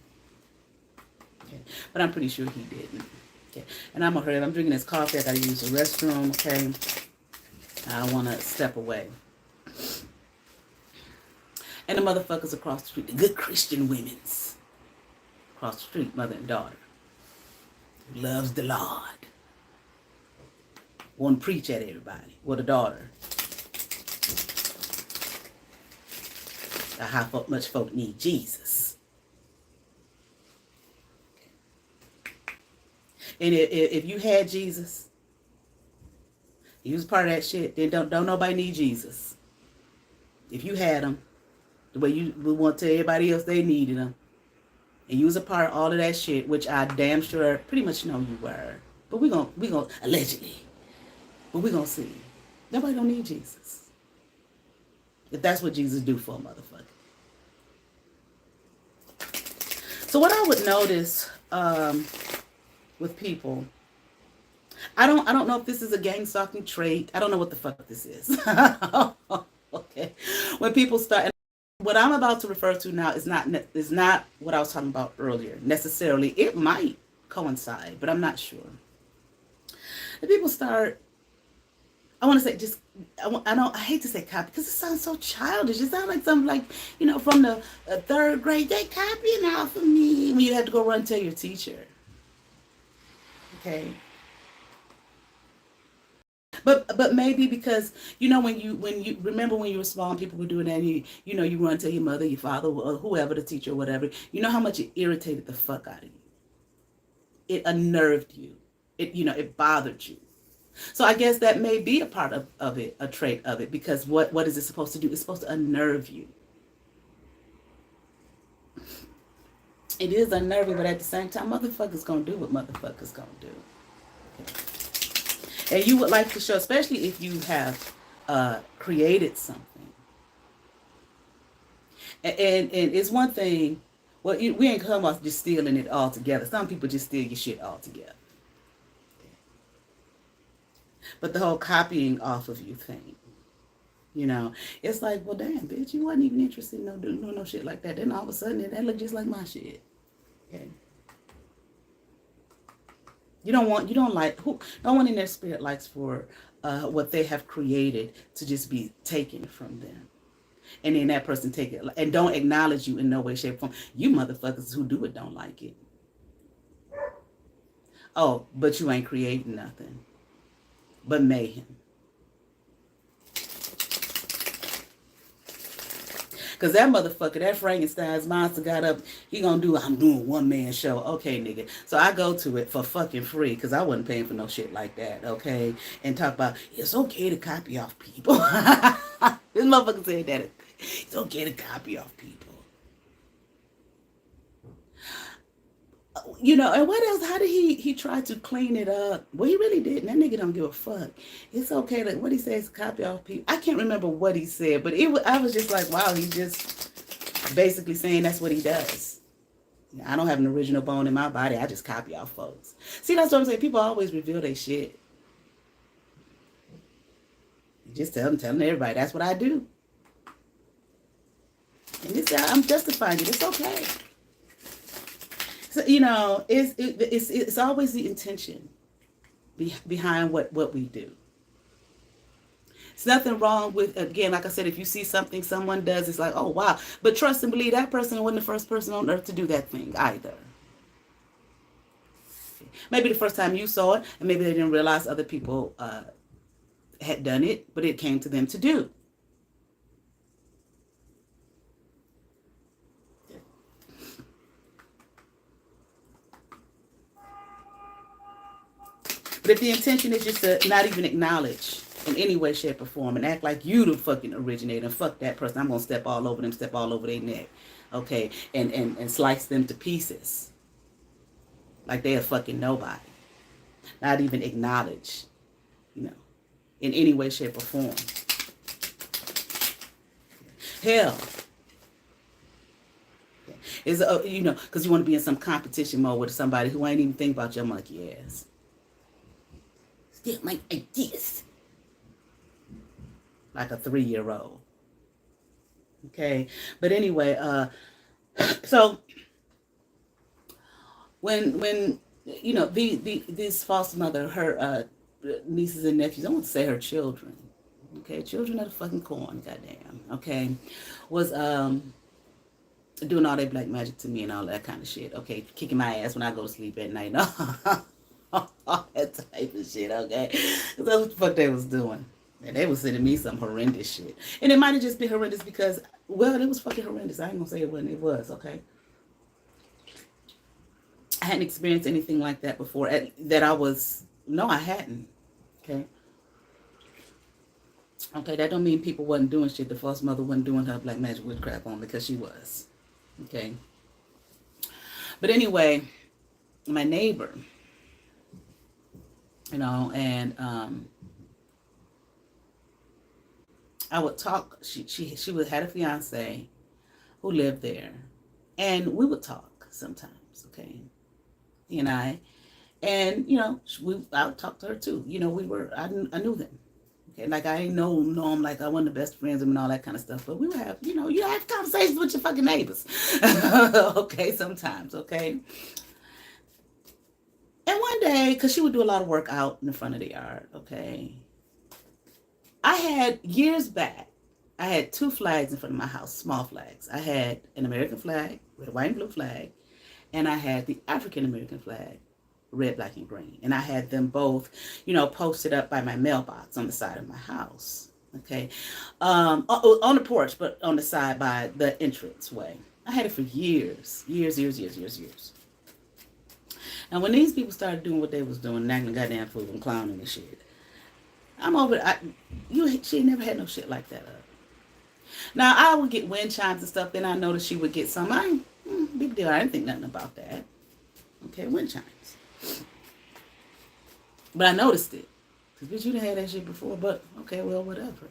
Okay. But I'm pretty sure he didn't. Okay. And I'm going to hurry up. I'm drinking this coffee. I got to use the restroom. Okay. I don't want to step away. And the motherfuckers across the street, the good Christian women's across the street, mother and daughter. Loves the Lord. Want to preach at everybody. With a daughter. How much folk need Jesus. And if you had Jesus, you was part of that shit, then don't nobody need Jesus. If you had him, the way you would want to tell everybody else they needed him, and you was a part of all of that shit, which I damn sure pretty much know you were. But we gonna allegedly. But we gonna see. Nobody don't need Jesus. If that's what Jesus do for a motherfucker. So what I would notice with people, I don't know if this is a gang stalking trait. I don't know what the fuck this is. Okay. When people start. What I'm about to refer to now is not what I was talking about earlier necessarily. It might coincide, but I'm not sure. If people start I want to say just, I hate to say copy because it sounds so childish. It sounds like something like, from the third grade, they copying off of me when you have to go run and tell your teacher. Okay. But maybe because when you remember when you were small and people were doing that, and you run to your mother, your father, or whoever, the teacher or whatever, you know how much it irritated the fuck out of you. It unnerved you. It bothered you. So I guess that may be a part of it, a trait of it, because what is it supposed to do? It's supposed to unnerve you. It is unnerving, but at the same time, motherfuckers gonna do what motherfuckers gonna do. Okay. And you would like to show, especially if you have created something. And it's one thing, well, we ain't come off just stealing it all together. Some people just steal your shit all together. But the whole copying off of you thing, it's like, well, damn, bitch, you wasn't even interested in doing no shit like that. Then all of a sudden, that looked just like my shit. Okay. No one in their spirit likes for what they have created to just be taken from them. And then that person take it and don't acknowledge you in no way, shape, or form. You motherfuckers who do it don't like it. Oh, but you ain't creating nothing but mayhem. Because that motherfucker, that Frankenstein's monster got up, I'm doing one-man show. Okay, nigga. So I go to it for fucking free because I wasn't paying for no shit like that, okay? And talk about, it's okay to copy off people. This motherfucker said that. It's okay to copy off people. And what else? How did he try to clean it up? Well, he really didn't. That nigga don't give a fuck. It's okay to, what he says, copy off people. I can't remember what he said, but I was just like, wow, he's just basically saying that's what he does. I don't have an original bone in my body. I just copy off folks. See, that's what I'm saying. People always reveal their shit. You just telling everybody, that's what I do. And I'm justifying it. It's okay. So, it's always the intention behind what we do. It's nothing wrong with, again, like I said, if you see something someone does, it's like, oh, wow. But trust and believe that person wasn't the first person on earth to do that thing either. Maybe the first time you saw it, and maybe they didn't realize other people had done it, but it came to them to do. But if the intention is just to not even acknowledge in any way, shape, or form and act like you the fucking originator and fuck that person, I'm going to step all over them, step all over their neck, okay, and slice them to pieces like they're fucking nobody. Not even acknowledge, in any way, shape, or form. Hell. Is because you want to be in some competition mode with somebody who ain't even think about your monkey ass. Still my ideas. Like a 3-year-old. Okay. But anyway, so when this foster mother, her nieces and nephews, I want to say her children. Okay, children of the fucking corn, goddamn. Okay. Was doing all that black magic to me and all that kind of shit. Okay, kicking my ass when I go to sleep at night. All that type of shit, okay? That's what the fuck they was doing. And they was sending me some horrendous shit. And it might have just been horrendous because, well, it was fucking horrendous. I ain't gonna say it wasn't. It was, okay? I hadn't experienced anything like that before. I hadn't. Okay? Okay, that don't mean people wasn't doing shit. The foster mother wasn't doing her black magic witchcraft on because she was. Okay? But anyway, my neighbor, and I would talk. She had a fiance who lived there, and we would talk sometimes. Okay, he and I, and I would talk to her too. I knew them. Okay, like I ain't know them like I wasn't the best friends and all that kind of stuff. But we would have, you have conversations with your fucking neighbors. Okay, sometimes. Okay. And one day, because she would do a lot of work out in the front of the yard, okay? I had years back, I had two flags in front of my house, small flags. I had an American flag, red, white, and blue flag, and I had the African American flag, red, black, and green. And I had them both, posted up by my mailbox on the side of my house. Okay. On the porch, but on the side by the entrance way. I had it for years. Years. Now, when these people started doing what they was doing, acting goddamn fool and clowning and shit, I'm over it. She never had no shit like that up. Now, I would get wind chimes and stuff. Then I noticed she would get some. Big deal. I didn't think nothing about that. Okay, wind chimes. But I noticed it. Because, bitch, you done had that shit before. But, okay, well, whatever.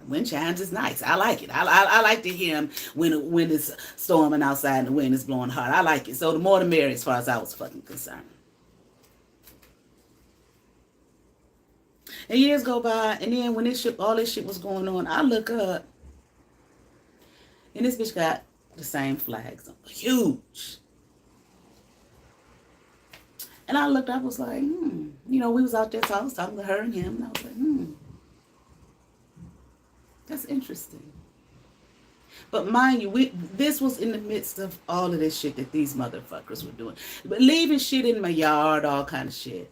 Wind chimes is nice. I like it. I like to hear them when it's storming outside and the wind is blowing hard. I like it. So the more the merrier as far as I was fucking concerned. And years go by, and then when all this shit was going on, I look up, and this bitch got the same flags on. Huge. And I looked, I was like, we was out there, so I was talking to her and him, and I was like, that's interesting. But mind you, this was in the midst of all of this shit that these motherfuckers were doing. But leaving shit in my yard, all kind of shit.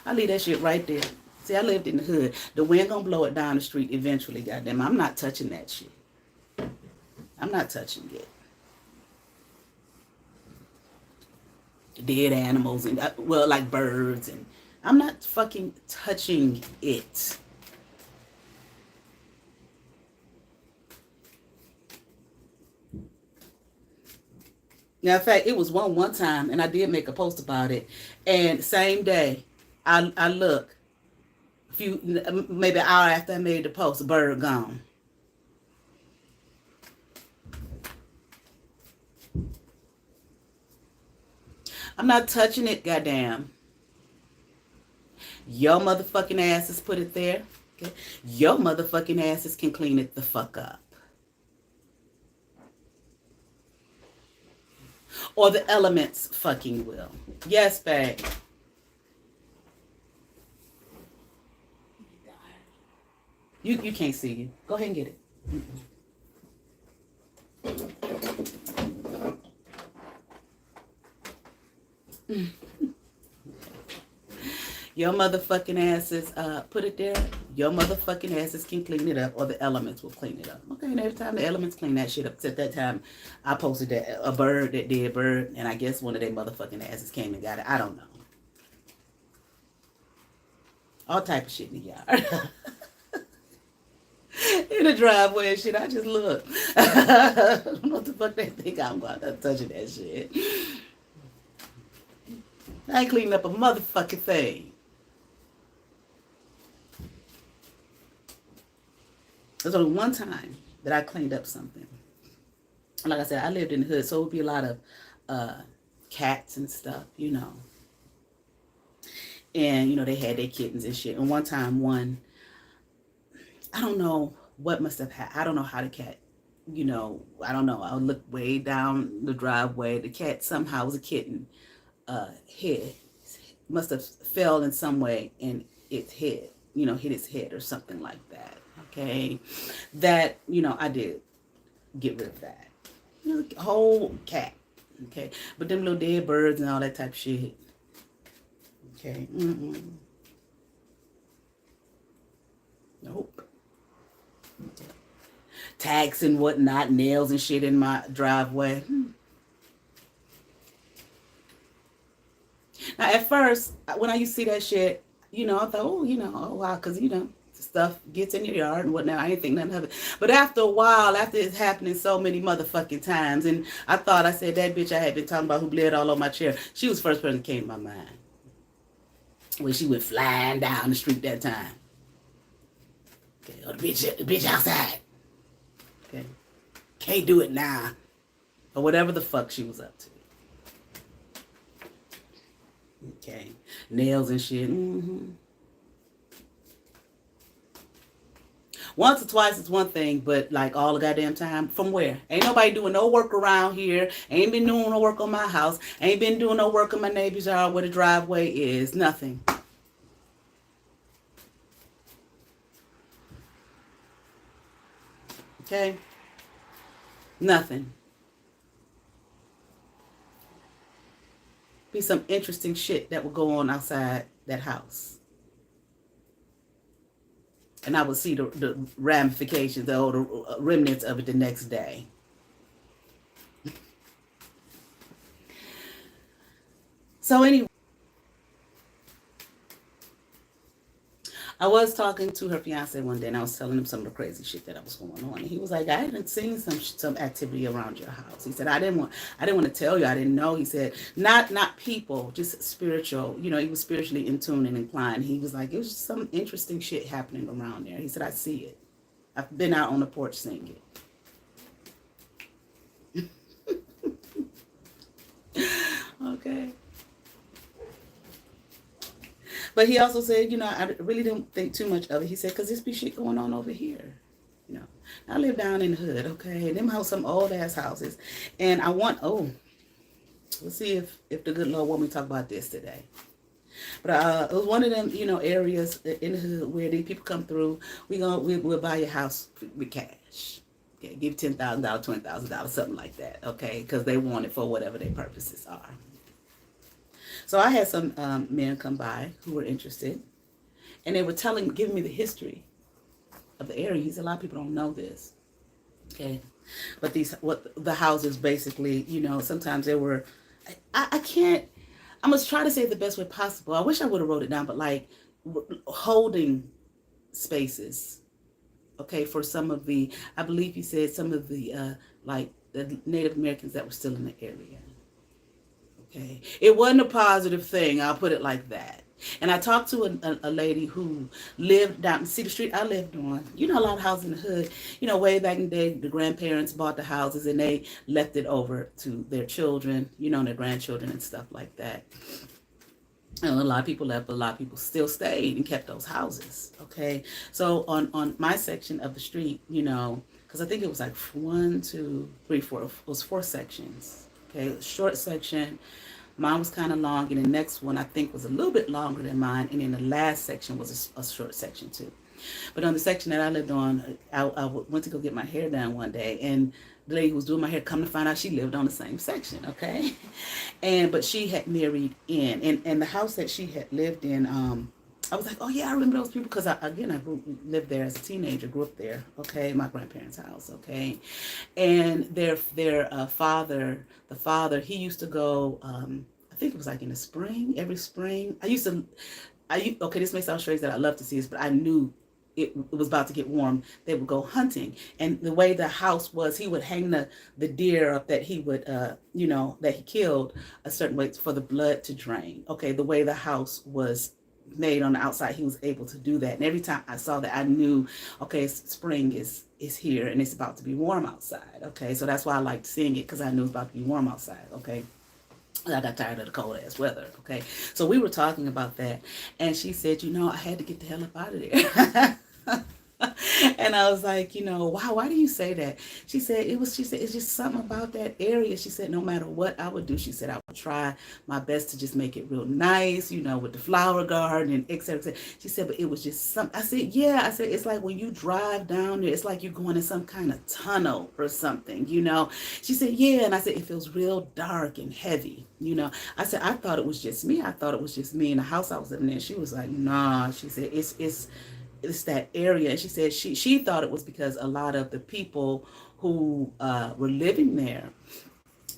I leave that shit right there. See, I lived in the hood. The wind gonna blow it down the street eventually, goddamn. I'm not touching that shit. I'm not touching it. Dead animals and, like birds, and I'm not fucking touching it. Now, in fact, it was one time, and I did make a post about it, and same day, I look, maybe an hour after I made the post, a bird gone. I'm not touching it, goddamn. Your motherfucking asses put it there. Okay? Your motherfucking asses can clean it the fuck up. Or the elements fucking will. Yes, babe. You can't see it. Go ahead and get it. Your motherfucking asses put it there. Your motherfucking asses can clean it up, or the elements will clean it up. Okay, and every time the elements clean that shit up, at that time I posted that a bird, that dead bird, and I guess one of their motherfucking asses came and got it. I don't know. All type of shit in the yard. In the driveway and shit, I just look. I don't know what the fuck they think I'm about to touching that shit. I ain't cleaning up a motherfucking thing. There's only one time that I cleaned up something. Like I said, I lived in the hood, so it would be a lot of cats and stuff, And, they had their kittens and shit. And one time, I don't know what must have happened. I don't know how the cat, I don't know. I looked way down the driveway. The cat somehow was a kitten. Head must have fell in some way and its head, hit its head or something like that. Okay. That, I did get rid of that. Whole cat. Okay. But them little dead birds and all that type of shit. Okay. Nope. Tags and whatnot, nails and shit in my driveway. Now, at first, when I used to see that shit, I thought, oh wow, because, stuff gets in your yard and whatnot. I didn't think nothing of it. But after a while, after it's happening so many motherfucking times, and I said, that bitch I had been talking about who bled all over my chair, she was the first person that came to my mind. When she went flying down the street that time. Okay, oh, the bitch outside. Okay, can't do it now. Or whatever the fuck she was up to. Okay, nails and shit. Once or twice is one thing, but like all the goddamn time, from where? Ain't nobody doing no work around here. Ain't been doing no work on my house. Ain't been doing no work on my neighbor's yard where the driveway is. Nothing. Okay? Nothing. Be some interesting shit that would go on outside that house. And I would see the ramifications or the remnants of it the next day. So anyway, I was talking to her fiance one day, and I was telling him some of the crazy shit that was going on. And he was like, "I hadn't seen some activity around your house." He said, "I didn't want to tell you. I didn't know." He said, "Not people, just spiritual. You know, he was spiritually in tune and inclined." He was like, "It was just some interesting shit happening around there." He said, "I see it. I've been out on the porch seeing it." Okay. But he also said, I really didn't think too much of it. He said, because this be shit going on over here. You know, I live down in the hood, okay? And them house some old ass houses. And let's see if the good Lord want me to talk about this today. But it was one of them, areas in the hood where these people come through. We'll buy your house with cash. Okay, give $10,000, $20,000, something like that, okay? Because they want it for whatever their purposes are. So I had some men come by who were interested, and they were giving me the history of the area. He said, a lot of people don't know this, okay? But what the houses basically, sometimes they were, I can't, I must try to say it the best way possible. I wish I would have wrote it down, but like holding spaces, okay, for some of I believe he said some of the Native Americans that were still in the area. Okay. It wasn't a positive thing. I'll put it like that. And I talked to a lady who lived down, see the street I lived on. A lot of houses in the hood. Way back in the day, the grandparents bought the houses and they left it over to their children, their grandchildren and stuff like that. And a lot of people left, but a lot of people still stayed and kept those houses. Okay. So on my section of the street, because I think it was like 1, 2, 3, 4, it was 4 sections. Okay, short section. Mine was kind of long, and the next one I think was a little bit longer than mine, and then the last section was a short section too. But on the section that I lived on, I went to go get my hair done one day, and the lady who was doing my hair, come to find out she lived on the same section, okay? But she had married in, and the house that she had lived in, I was like, oh yeah, I remember those people because I lived there as a teenager, grew up there, okay, my grandparents' house, okay, and their father, the father, he used to go, I think it was like in the spring, every spring. Okay, this may sound strange that I love to see this, but I knew it was about to get warm. They would go hunting, and the way the house was, he would hang the deer up that he would, that he killed a certain way for the blood to drain. Okay, the way the house was made on the outside, he was able to do that. And every time I saw that, I knew, okay, spring is here and it's about to be warm outside. Okay, so that's why I liked seeing it, because I knew it was about to be warm outside. Okay, I got tired of the cold ass weather. Okay, so we were talking about that, and she said, I had to get the hell up out of there. And I was like, wow, why do you say that? She said, it's just something about that area. She said, no matter what I would do, she said, I would try my best to just make it real nice, with the flower garden and et cetera, et cetera. She said, but it was just something. I said, yeah. I said, it's like when you drive down there, it's like you're going in some kind of tunnel or something, She said, yeah. And I said, it feels real dark and heavy, I said, I thought it was just me. In the house I was living in. She was like, nah. She said, it's that area. And she said she thought it was because a lot of the people who were living there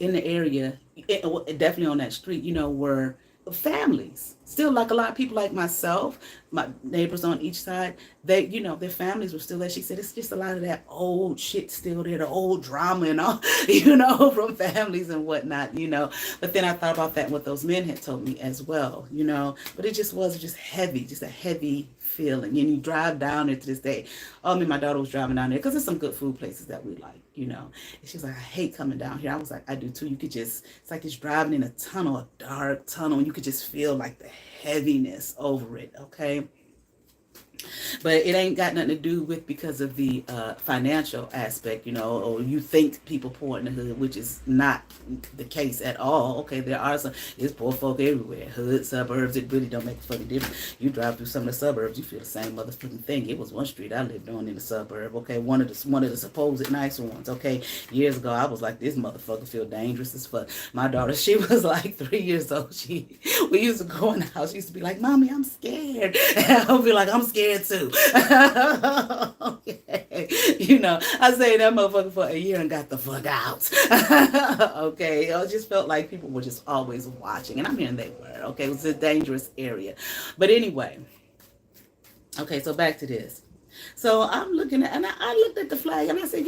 in the area, definitely on that street, were families. Still, like a lot of people like myself, my neighbors on each side, they, their families were still there. She said, it's just a lot of that old shit still there, the old drama and all, from families and whatnot, But then I thought about that, what those men had told me as well, But it just was just a heavy feeling. And you drive down there to this day. Oh, my daughter was driving down there because there's some good food places that we like, And she was like, I hate coming down here. I was like, I do too. You could it's like just driving in a tunnel, a dark tunnel, and you could just feel like the heaviness over it, okay? But it ain't got nothing to do with because of the financial aspect, or you think people poor in the hood, which is not the case at all. Okay, there are some, it's poor folk everywhere. Hood, suburbs, it really don't make a fucking difference. You drive through some of the suburbs, you feel the same motherfucking thing. It was one street I lived on in the suburb, okay, one of the supposed nicer ones, okay. Years ago, I was like, this motherfucker feel dangerous as fuck. My daughter, she was like 3 years old. We used to go in the house. She used to be like, "Mommy, I'm scared." And I'll be like, "I'm scared too." Okay. I say that motherfucker for a year and got the fuck out. Okay. I just felt like people were just always watching. And I mean, they were. Okay. It was a dangerous area. But anyway. Okay. So back to this. So I'm looking at, and I looked at the flag and I said,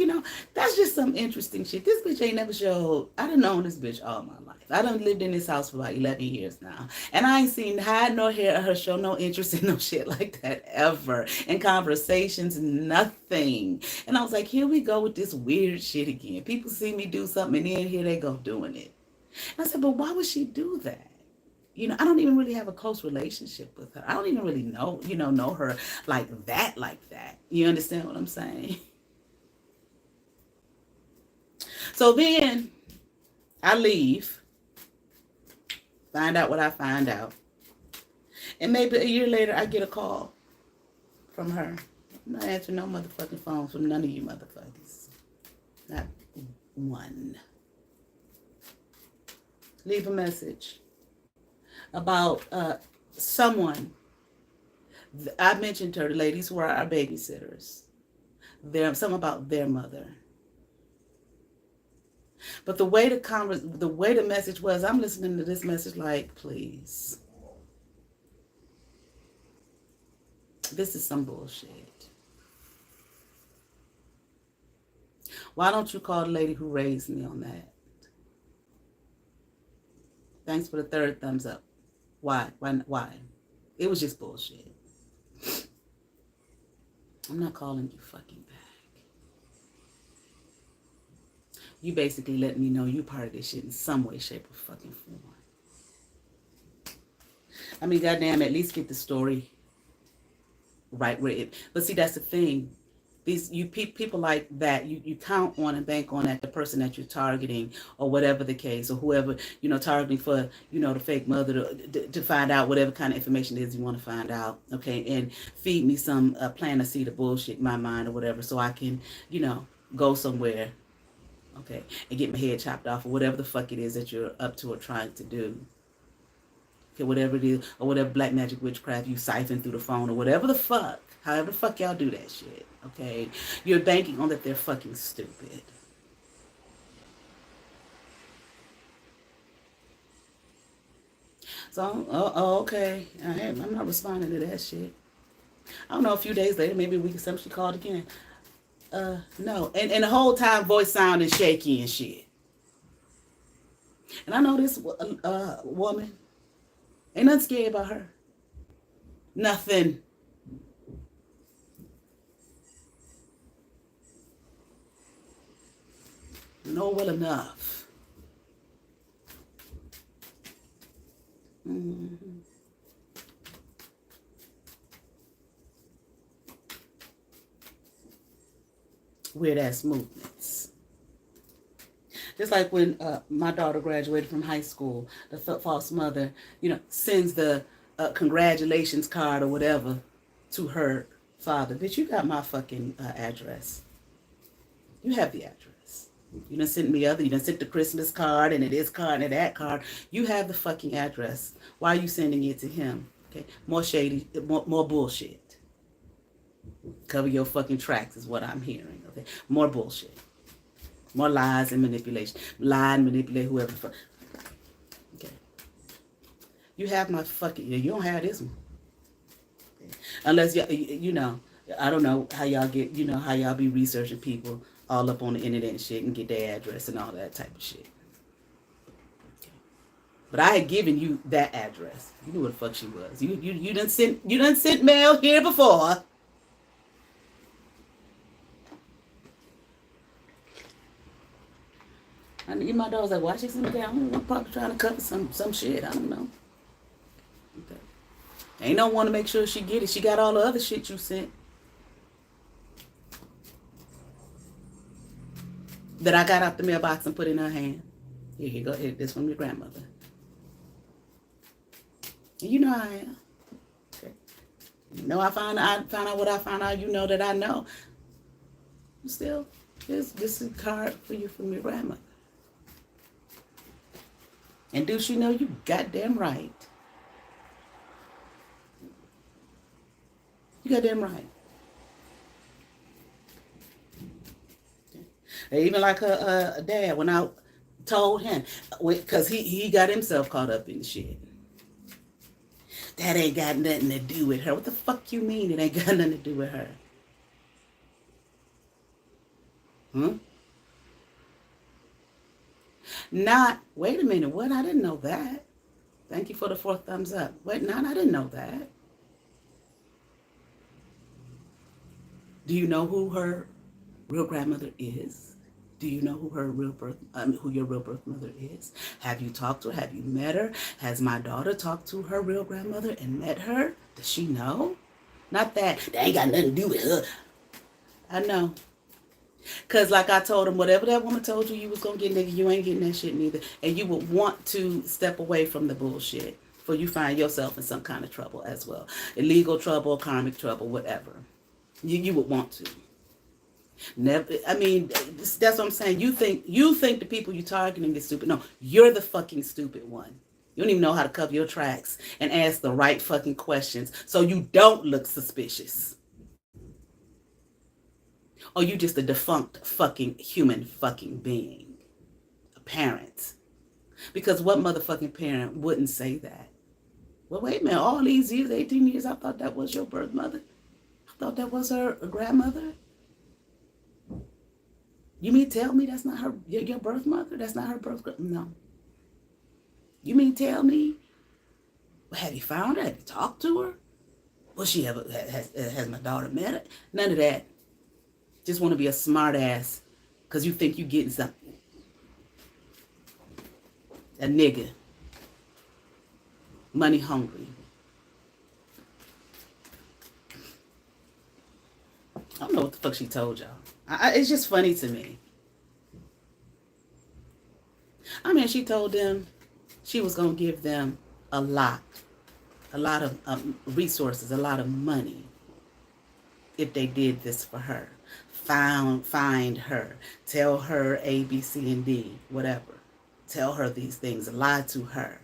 that's just some interesting shit. This bitch ain't never showed. I done known this bitch all my life. I done lived in this house for about 11 years now. And I ain't seen hide nor hair of her show no interest in no shit like that ever. In conversations, nothing. And I was like, here we go with this weird shit again. People see me do something and then here they go doing it. And I said, but why would she do that? I don't even really have a close relationship with her. I don't even really know her like that. You understand what I'm saying? So then I leave, find out what I find out. And maybe a year later, I get a call from her. I'm not answering no motherfucking phones from none of you motherfuckers. Not one. Leave a message about someone. I mentioned her, the ladies who are our babysitters. Something about their mother. But the way the message was, I'm listening to this message like, please. This is some bullshit. Why don't you call the lady who raised me on that? Thanks for the third thumbs up. Why? It was just bullshit. I'm not calling you fucking back. You basically let me know you part of this shit in some way, shape, or fucking form. I mean, goddamn, at least get the story right where it. But see, that's the thing. People like that, you count on and bank on that the person that you're targeting or whatever the case, or whoever, targeting for, the fake mother to find out whatever kind of information it is you want to find out, okay, and feed me some plant a seed of bullshit in my mind or whatever, so I can, go somewhere, okay, and get my head chopped off or whatever the fuck it is that you're up to or trying to do. Okay, whatever it is, or whatever black magic witchcraft you siphon through the phone or whatever the fuck, however the fuck y'all do that shit, okay? You're banking on that they're fucking stupid. So, okay, I'm not responding to that shit. I don't know, a few days later, maybe a week or something, she called again. No, and the whole time voice sounding shaky and shit. And I know this woman, ain't nothing scary about her. Nothing. Know well enough. Mm-hmm. Weird ass movements. Just like when my daughter graduated from high school, the false mother, sends the congratulations card or whatever to her father. Bitch, you got my fucking address. You have the address. You done sent me you done sent the Christmas card and this card and that card. You have the fucking address. Why are you sending it to him? Okay, more shady, more bullshit. Cover your fucking tracks is what I'm hearing. Okay, more bullshit. More lies and manipulation. Lie and manipulate whoever the fuck. Okay. You have my fucking, you don't have this one. Okay. Unless, I don't know how y'all get, how y'all be researching people all up on the internet and shit and get their address and all that type of shit. Okay. But I had given you that address. You knew what the fuck she was. You done sent mail here before. My daughter's like, why she sent me down? I'm probably trying to cover some shit. I don't know. Okay. Ain't no one to make sure she get it. She got all the other shit you sent that I got out the mailbox and put in her hand. Here you go. Here, this from your grandmother. And you know I am. Okay. You know I found out what I found out. You know that I know. Still, this is a card for you from your grandmother. And do she know you goddamn right? You goddamn right. Okay. Even like her dad, when I told him, because he got himself caught up in shit. That ain't got nothing to do with her. What the fuck you mean it ain't got nothing to do with her? Not, wait a minute, what? I didn't know that. Thank you for the 4 thumbs up. Wait, no, I didn't know that. Do you know who her real grandmother is? Do you know who her who your real birth mother is? Have you talked to her? Have you met her? Has my daughter talked to her real grandmother and met her? Does she know? Not that. They ain't got nothing to do with her. I know. Because like I told him, whatever that woman told you was going to get, nigga, you ain't getting that shit neither. And you would want to step away from the bullshit before you find yourself in some kind of trouble as well. Illegal trouble, karmic trouble, whatever. You would want to. Never. I mean, that's what I'm saying. You think the people you're targeting is stupid. No, you're the fucking stupid one. You don't even know how to cover your tracks and ask the right fucking questions so you don't look suspicious. Or you just a defunct fucking human fucking being. A parent. Because what motherfucking parent wouldn't say that? Well, wait a minute. All these years, 18 years, I thought that was your birth mother. I thought that was her grandmother. You mean tell me that's not her, your birth mother? That's not her birth grandmother? No. You mean tell me? Well, have you found her? Have you talked to her? Well, she ever has my daughter met her? None of that. Just want to be a smart ass because you think you getting something. A nigga. Money hungry. I don't know what the fuck she told y'all. It's just funny to me. I mean, she told them she was going to give them a lot of resources, a lot of money if they did this for her. Find her, tell her A, B, C, and D, whatever. Tell her these things, lie to her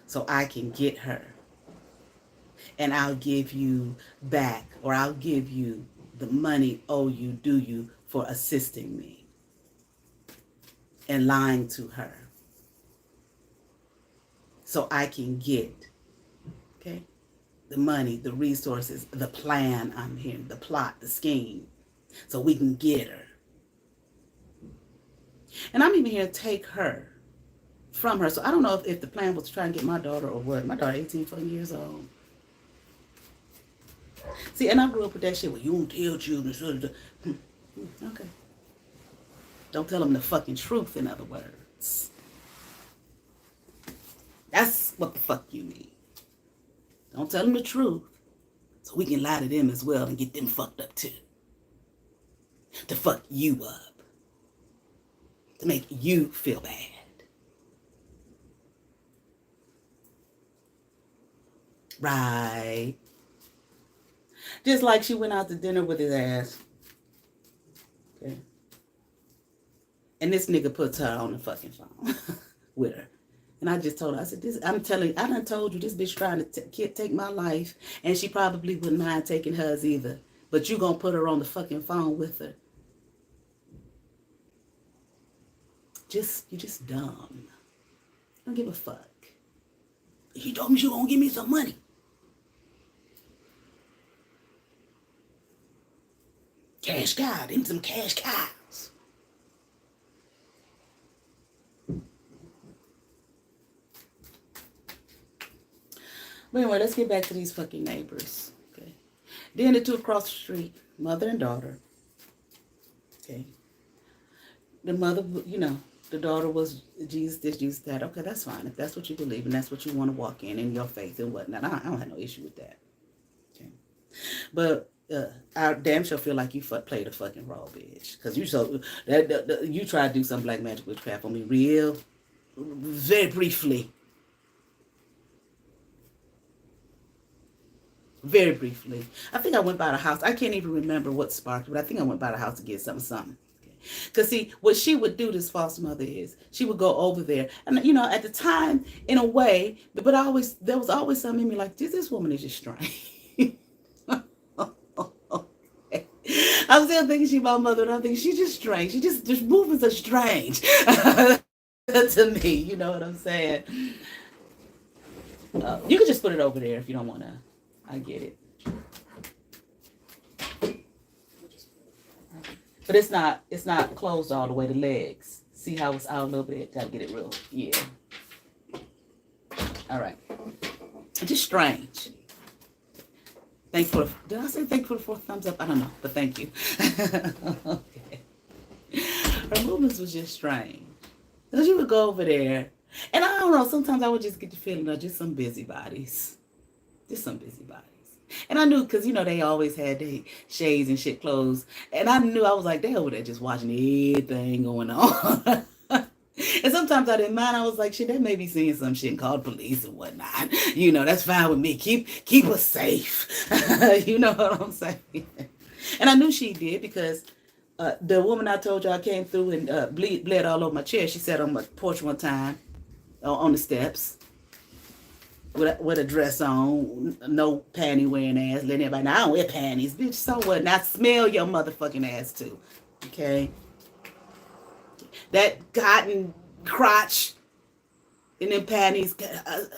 so I can get her. And I'll give you back, or I'll give you the money owe you, due you for assisting me and lying to her so I can get, okay, the money, the resources, the plan I'm hearing, the plot, the scheme, so we can get her. And I'm even here to take her from her. So I don't know if the plan was to try and get my daughter or what. My daughter 18 fucking years old. See, and I grew up with that shit. Well, you don't tell children. Okay. Don't tell them the fucking truth, in other words. That's what the fuck you need. Don't tell them the truth so we can lie to them as well and get them fucked up too. To fuck you up. To make you feel bad. Right. Just like she went out to dinner with his ass. Okay. And this nigga puts her on the fucking phone with her. And I just told her, I said, I'm telling you, I done told you this bitch trying to take my life, and she probably wouldn't mind taking hers either. But you gonna put her on the fucking phone with her. You just dumb. Don't give a fuck. She told me she gonna give me some money. Cash cow, them some cash cows. But anyway, let's get back to these fucking neighbors. Okay. Then the two across the street, mother and daughter. Okay. The mother, the daughter was Jesus this, Jesus that. Okay, that's fine. If that's what you believe and that's what you want to walk in your faith and whatnot, I don't have no issue with that. Okay, but I damn sure feel like you played a fucking role, bitch, because you tried to do some black magic witchcraft on me real, very briefly. Very briefly. I think I went by the house. I can't even remember what sparked it, but I think I went by the house to get something. Because see, what she would do, this false mother, is she would go over there. And, you know, at the time, in a way, but there was always something in me like, this woman is just strange. Okay. I'm still thinking she's my mother, and I'm thinking she's just strange. She just movements are strange to me. You know what I'm saying? You could just put it over there if you don't want to. I get it. But it's not closed all the way, the legs. See how it's out a little bit? Gotta get it real. Yeah. All right. Just strange. Did I say thank you for the 4th thumbs up? I don't know, but thank you. Okay. Her movements was just strange. So she would go over there. And I don't know, sometimes I would just get the feeling of just some busybodies. Just some busybodies. And I knew, because, you know, they always had their shades and shit closed. And I knew, I was like, they over there just watching everything going on. And sometimes I didn't mind. I was like, shit, they may be seeing some shit and call the police and whatnot. You know, that's fine with me. Keep us safe. You know what I'm saying? And I knew she did, because the woman I told you I came through and bled all over my chair, she sat on my porch one time on the steps. With a dress on, no panty wearing ass, letting everybody know I don't wear panties, bitch. So what? Now smell your motherfucking ass too, okay? That cotton crotch in them panties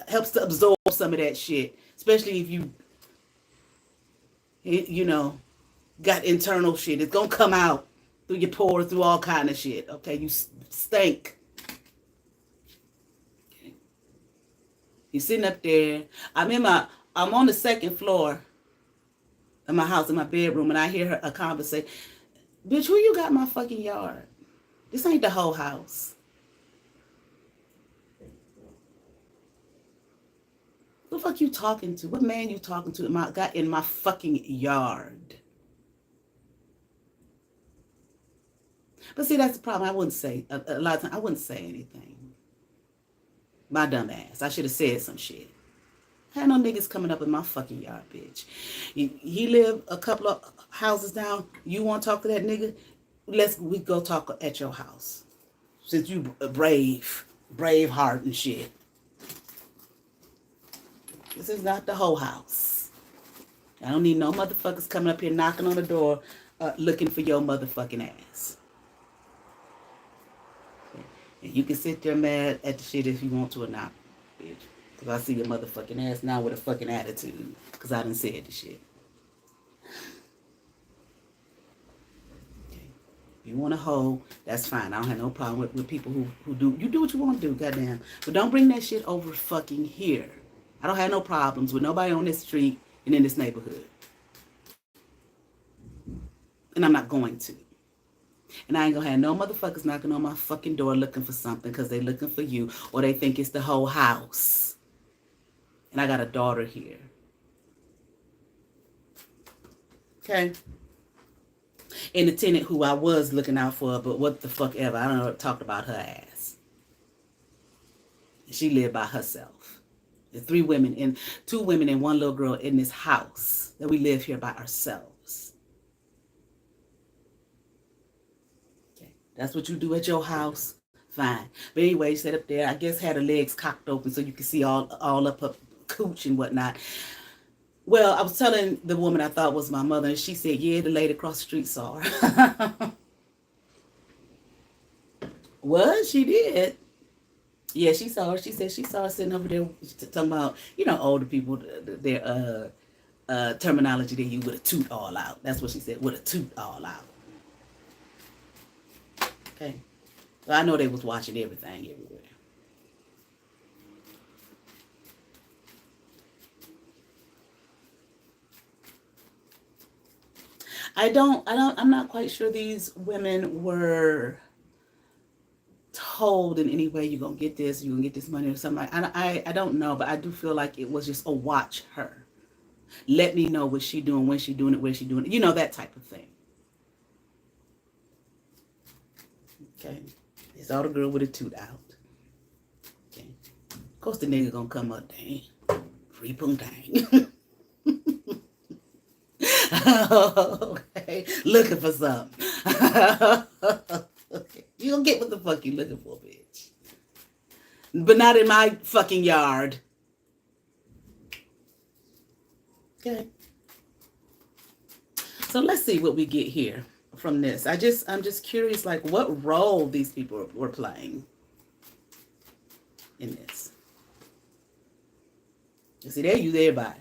helps to absorb some of that shit, especially if you know, got internal shit. It's gonna come out through your pores, through all kind of shit. Okay, you stink. You're sitting up there. I'm on the 2nd floor of my house, in my bedroom, and I hear a conversation. Bitch, who you got in my fucking yard? This ain't the whole house. Who the fuck you talking to? What man you talking to got in my fucking yard? But see, that's the problem. I wouldn't say, a lot of times, I wouldn't say anything. My dumb ass. I should have said some shit. I had no niggas coming up in my fucking yard, bitch. He live a couple of houses down. You want to talk to that nigga? We go talk at your house. Since you brave heart and shit. This is not the whole house. I don't need no motherfuckers coming up here knocking on the door looking for your motherfucking ass. And you can sit there mad at the shit if you want to or not, bitch. Because I see your motherfucking ass now with a fucking attitude. Because I done said the shit. Okay. If you want to hold, that's fine. I don't have no problem with people who do. You do what you want to do, goddamn. But don't bring that shit over fucking here. I don't have no problems with nobody on this street and in this neighborhood. And I'm not going to. And I ain't gonna have no motherfuckers knocking on my fucking door looking for something because they looking for you or they think it's the whole house. And I got a daughter here. Okay? And the tenant who I was looking out for, but what the fuck ever. I don't know, talked about her ass. She lived by herself. There's 2 women and 1 little girl in this house that we live here by ourselves. That's what you do at your house. Fine. But anyway, sat up there. I guess had her legs cocked open so you could see all up her cooch and whatnot. Well, I was telling the woman I thought was my mother, and she said, yeah, the lady across the street saw her. What? She did. Yeah, she saw her. She said she saw her sitting over there talking about, you know, older people, their terminology they use with a toot all out. That's what she said, with a toot all out. Okay. So I know they was watching everything everywhere. I'm not quite sure these women were told in any way you're gonna get this, you're gonna get this money or something. I don't know, but I do feel like it was just a watch her. Let me know what she doing, when she doing it, where she doing it. You know, that type of thing. Okay. It's all the girl with a toot out. Okay. Of course the nigga gonna come up, dang. Free pung dang. Okay. Looking for something. Okay. You gonna get what the fuck you looking for, bitch. But not in my fucking yard. Okay. So let's see what we get here from this. I'm just curious, like, what role these people were playing in this. You see, there you everybody.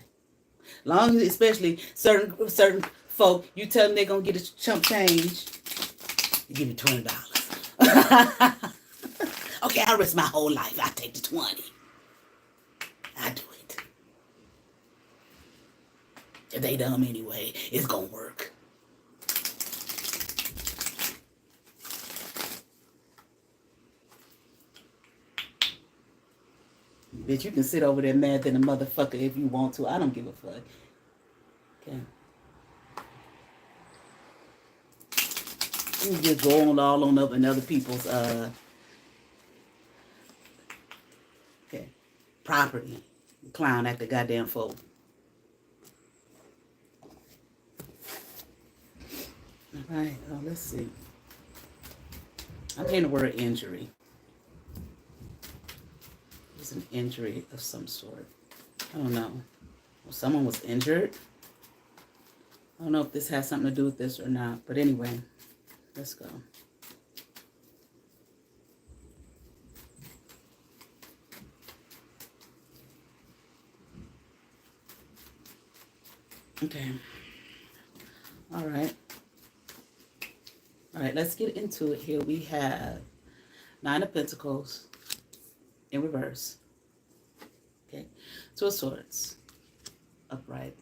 Long as, especially certain folk, you tell them they're gonna get a chump change, you give you $20. Okay, I risk my whole life. I take the 20. I do it. If they dumb anyway, it's gonna work. Bitch, you can sit over there mad than a motherfucker if you want to. I don't give a fuck. Okay. You just go on all on up in other people's property. Clown at the goddamn folk. All right, let's see. I'm hearing the word injury. It's an injury of some sort. I don't know. Someone was injured. I don't know if this has something to do with this or not. But anyway, let's go. Okay. All right. All right, let's get into it here. We have 9 of Pentacles in reverse. Okay. 2 of Swords upright.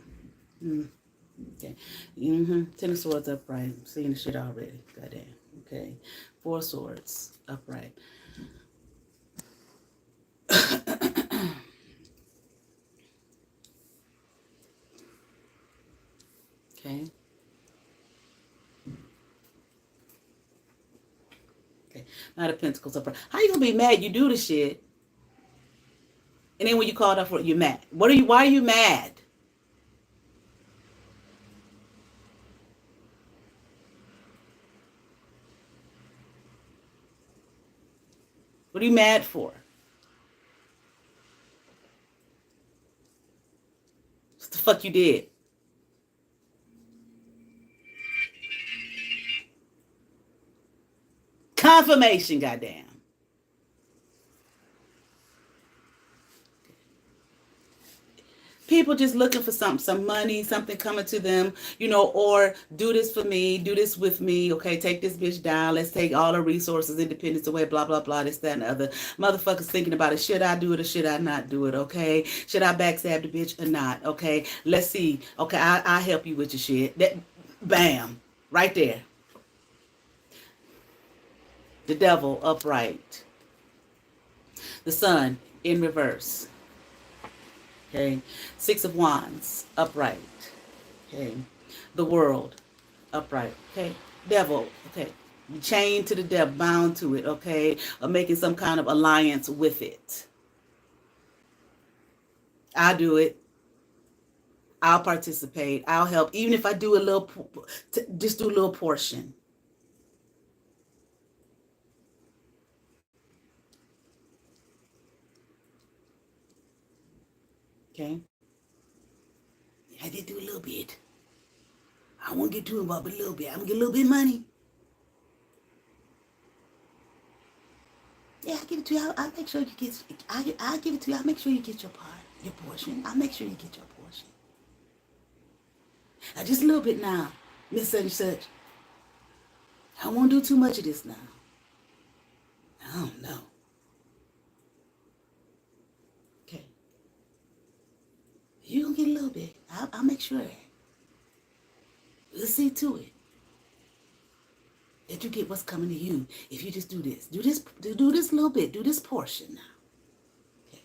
Okay. 10 of Swords upright. I'm seeing the shit already. Goddamn. Okay. 4 of Swords upright. Okay. Okay. 9 of Pentacles upright. How you gonna be mad? You do the shit, and then when you called up for it, you're mad. Why are you mad? What are you mad for? What the fuck you did? Confirmation, goddamn. People just looking for something, some money, something coming to them, or do this for me, do this with me, okay, take this bitch down, let's take all the resources, independence away, blah, blah, blah, this, that, and the other. Motherfuckers thinking about it, should I do it or should I not do it, okay? Should I backstab the bitch or not, okay? Let's see, okay, I'll help you with your shit. That, bam, right there. The Devil upright. The Sun in reverse. Okay. 6 of Wands upright. Okay. The World upright. Okay. Devil. Okay. Chained to the devil, bound to it. Okay. Or making some kind of alliance with it. I'll do it. I'll participate. I'll help. Even if I do a little, just do a little portion. Okay. I did do a little bit. I won't get too involved, but a little bit. I'm gonna get a little bit of money. Yeah, I'll give it to you. I'll make sure you get. I'll give it to you. I'll make sure you get your part, your portion. I'll make sure you get your portion. Just a little bit now, Miss Such and Such. I won't do too much of this now. I don't know. Okay. You're gonna get a little bit. I'll make sure. We'll see to it. that you get what's coming to you if you just do this little bit, do this portion now. Okay.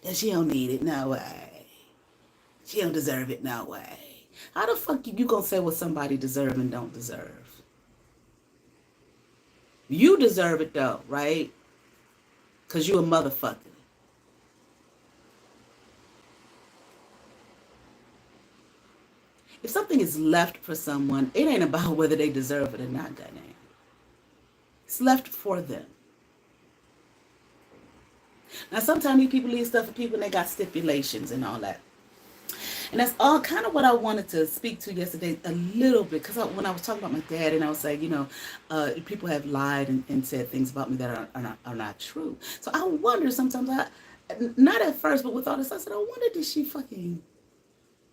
That she don't need it, no way. She don't deserve it, no way. How the fuck you gonna say what somebody deserve and don't deserve? You deserve it though, right? Because you a motherfucker. If something is left for someone, it ain't about whether they deserve it or not, that ain't. It's left for them. Now, sometimes these people leave stuff for people and they got stipulations and all that. And that's all kind of what I wanted to speak to yesterday a little bit. Because when I was talking about my dad and I was saying, people have lied and said things about me that are not true. So I wonder sometimes, not at first, but with all this, I said, I wonder, did she fucking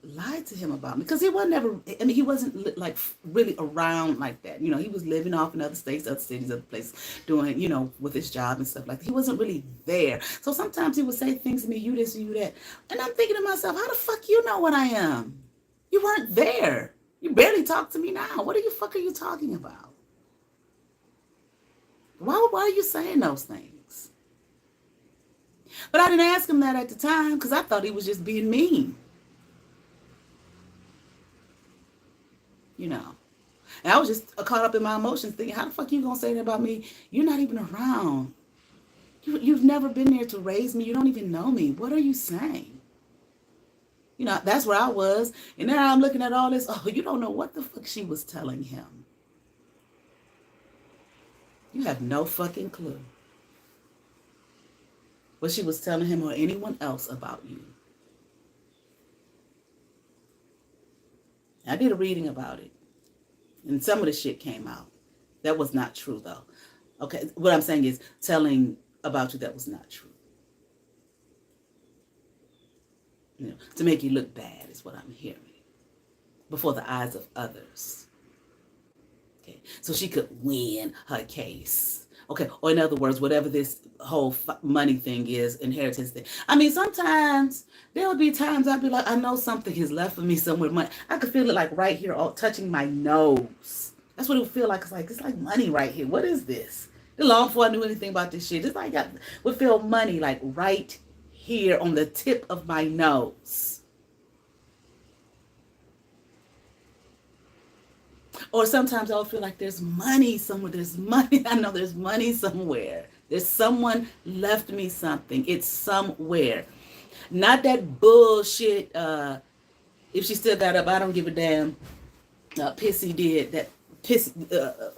lied to him about me? Because he wasn't like really around like that. He was living off in other states, other cities, other places, doing, with his job and stuff like that. He wasn't really there. So sometimes he would say things to me, you this, you that. And I'm thinking to myself, how the fuck you know what I am? You weren't there. You barely talk to me now. What the fuck are you talking about? Why are you saying those things? But I didn't ask him that at the time because I thought he was just being mean. And I was just caught up in my emotions thinking, how the fuck you gonna say that about me? You're not even around. You've never been there to raise me. You don't even know me. What are you saying? That's where I was. And now I'm looking at all this. Oh, you don't know what the fuck she was telling him. You have no fucking clue what she was telling him or anyone else about you. I did a reading about it. And some of the shit came out. That was not true, though. Okay, what I'm saying is telling about you that was not true. To make you look bad is what I'm hearing. Before the eyes of others. Okay, so she could win her case. Okay, or in other words, whatever this whole money thing is, inheritance thing. I mean, sometimes there would be times I'd be like, I know something is left for me somewhere. Money. I could feel it like right here, all touching my nose. That's what it would feel like. It's like money right here. What is this? Long before I knew anything about this shit, it's like I would feel money like right here on the tip of my nose. Or sometimes I'll feel like there's money somewhere. There's money. I know there's money somewhere. There's someone left me something. It's somewhere. Not that bullshit. If she still got up, I don't give a damn. Pissy did that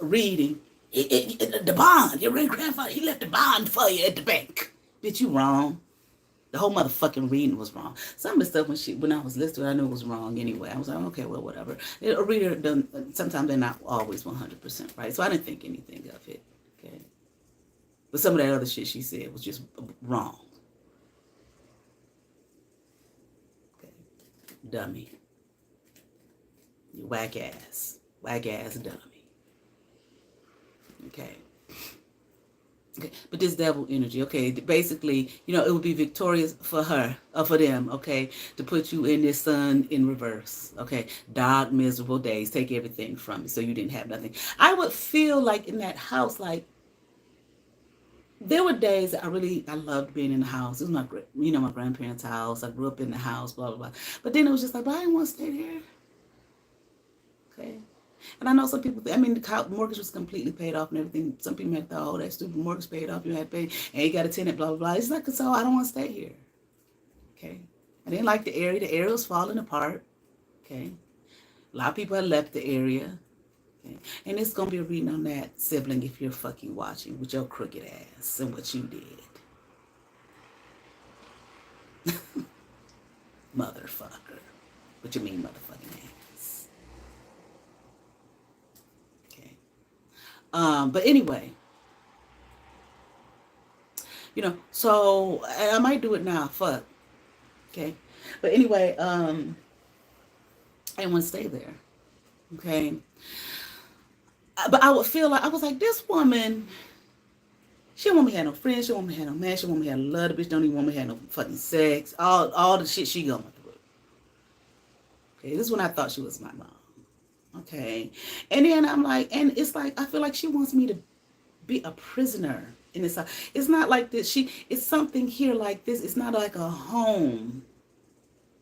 reading. The bond. Your great grandfather, he left the bond for you at the bank. Bitch, you wrong. The whole motherfucking reading was wrong. Some of the stuff when I was listening, I knew it was wrong anyway. I was like, okay, well, whatever. A reader sometimes they're not always 100% right. So I didn't think anything of it. Okay. But some of that other shit she said was just wrong. Okay. Dummy. You whack ass dummy. Okay. Okay, but this devil energy, okay, basically, it would be victorious for her, or for them, okay, to put you in this sun in reverse, okay, dark, miserable days, take everything from you, so you didn't have nothing. I would feel like in that house, like, there were days that I loved being in the house. It was my grandparents' house. I grew up in the house, blah, blah, blah. But then it was just like, but I didn't want to stay there, okay. And I know some people, the mortgage was completely paid off and everything. Some people had thought, oh, that stupid mortgage paid off. You had to pay, and you got a tenant, blah, blah, blah. It's like, so I don't want to stay here. Okay. I didn't like the area. The area was falling apart. Okay. A lot of people had left the area. Okay. And it's going to be a reading on that, sibling, if you're fucking watching with your crooked ass and what you did. Motherfucker. What you mean, motherfucking ass? But anyway, so I might do it now. Fuck. Okay. But anyway, I didn't want to stay there. Okay. But I would feel like, I was like, this woman, she don't want me to have no friends. She don't want me to have no man. She don't want me to have love. The bitch don't even want me to have no fucking sex. All the shit she going through. Okay. This is when I thought she was my mom. Okay. And then I'm like, and it's like, I feel like she wants me to be a prisoner in this house. It's not like this. It's something here like this. It's not like a home.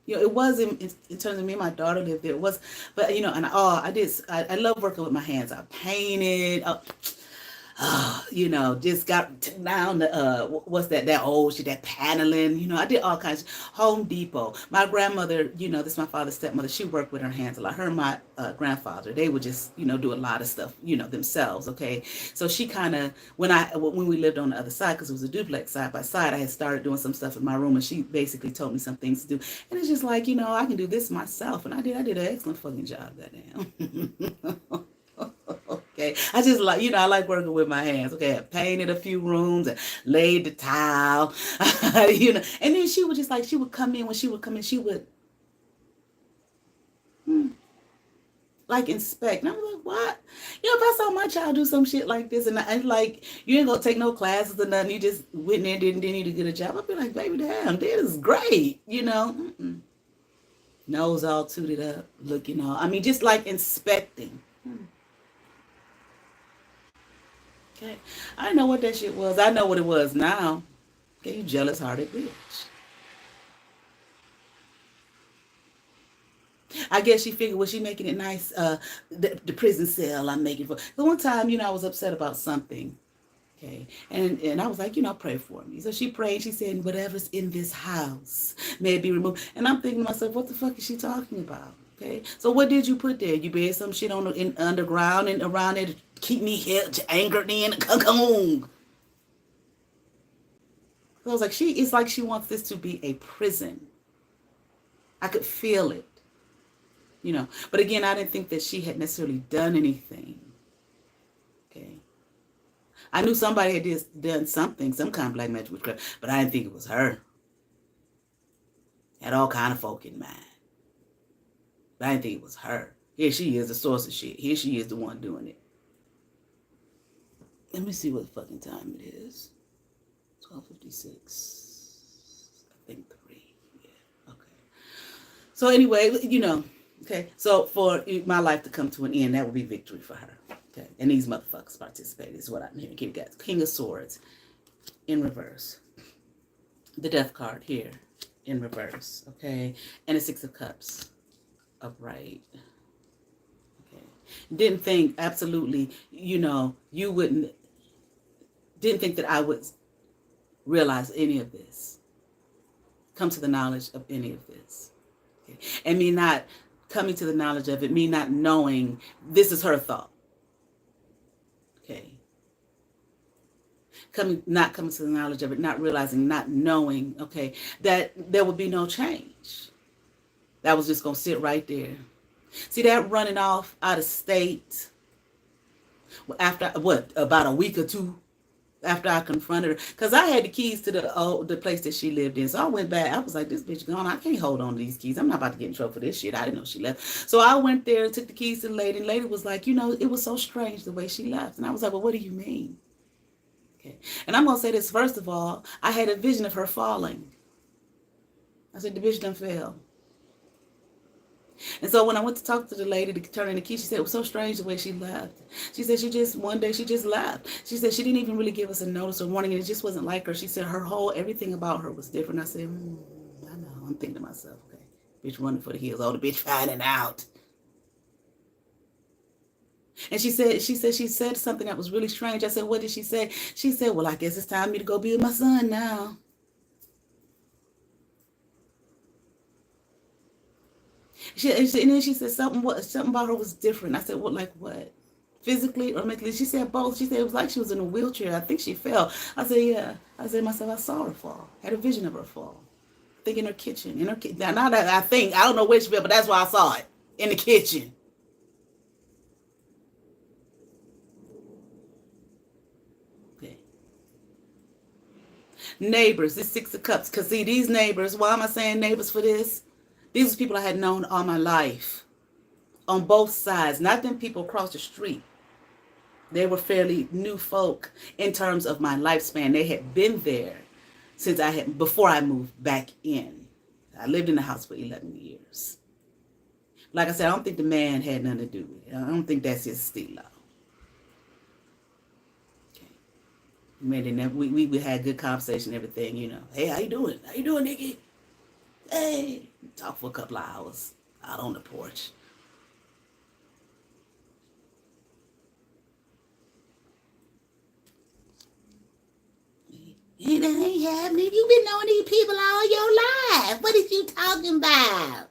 It was in terms of me and my daughter lived there. It was, but and I love working with my hands. I painted. Just got down the what's that old shit, that paneling. I did all kinds. Home Depot. My grandmother, this is my father's stepmother. She worked with her hands a lot. Her and my grandfather, they would just do a lot of stuff themselves. Okay, so she kind of when we lived on the other side, because it was a duplex side by side, I had started doing some stuff in my room, and she basically told me some things to do, and it's just like I can do this myself, and I did an excellent fucking job. Goddamn. Okay, I just like I like working with my hands. Okay, I painted a few rooms and laid the tile, and then she would come in. When she would come in, she would like inspect, and I was like, what? If I saw my child do some shit like this, and I like, you ain't gonna take no classes or nothing, you just went in there, didn't need to get a job, I'd be like, baby, damn, this is great, nose all tooted up, look, just like inspecting. Okay, I didn't know what that shit was. I know what it was now. Okay, you jealous-hearted bitch. I guess she figured, was she making it nice? The prison cell I'm making for. The one time, I was upset about something. Okay, and I was like, pray for me. So she prayed. She said, whatever's in this house may be removed. And I'm thinking to myself, what the fuck is she talking about? Okay, so what did you put there? You buried some shit in underground and around there to keep me here, angered in a cocoon. So I was like, it's like she wants this to be a prison. I could feel it, But again, I didn't think that she had necessarily done anything. Okay, I knew somebody had done something, some kind of black magic witchcraft, but I didn't think it was her. Had all kind of folk in mind. But I didn't think it was her. Here she is, the source of shit. Here she is, the one doing it. Let me see what fucking time it is. 12:56. I think 3. Yeah. Okay. So anyway, okay. So for my life to come to an end, that would be victory for her. Okay. And these motherfuckers participated is what I'm hearing. Keep guys. King of Swords in reverse. The Death card here in reverse. Okay. And the Six of Cups upright. Okay. Didn't think absolutely, you wouldn't. Didn't think that I would realize any of this, come to the knowledge of any of this. Okay. And me not coming to the knowledge of it, me not knowing this is her thought. Okay. Not coming to the knowledge of it, not realizing, not knowing, okay, that there would be no change. That was just going to sit right there. See that running off out of state after, about a week or two after I confronted her, because I had the keys to the place that she lived in. So I went back. I was like, this bitch gone. I can't hold on to these keys. I'm not about to get in trouble for this shit. I didn't know she left. So I went there and took the keys to the lady. And the lady was like, it was so strange the way she left. And I was like, well, what do you mean? Okay. And I'm going to say this. First of all, I had a vision of her falling. I said, the bitch done fell. And so when I went to talk to the lady to turn in the key, she said it was so strange the way she left. She said one day she just left. She said she didn't even really give us a notice or warning, and it just wasn't like her. She said everything about her was different. I said, I know. I'm thinking to myself, okay, bitch running for the hills. Oh, the bitch finding out. And she said something that was really strange. I said, what did she say? She said, well, I guess it's time for me to go be with my son now. And then she said something about her was different. I said, what, like what? Physically or mentally? She said both. She said it was like she was in a wheelchair. I think she fell. I said, yeah. I said to myself, I saw her fall. Had a vision of her fall. I think in her kitchen. Now that I don't know where she fell, but that's why I saw it. In the kitchen. Okay. Neighbors, this Six of Cups. Because see, these neighbors, why am I saying neighbors for this? These are people I had known all my life, on both sides, not them people across the street. They were fairly new folk in terms of my lifespan. They had been there before I moved back in. I lived in the house for 11 years. Like I said, I don't think the man had nothing to do with it. I don't think that's his stilo. Okay. Man, and we had good conversation and everything, you know. Hey, how you doing? How you doing, Nikki? Hey. Talk for a couple of hours out on the porch. It ain't happening. You've been knowing these people all your life. What is you talking about?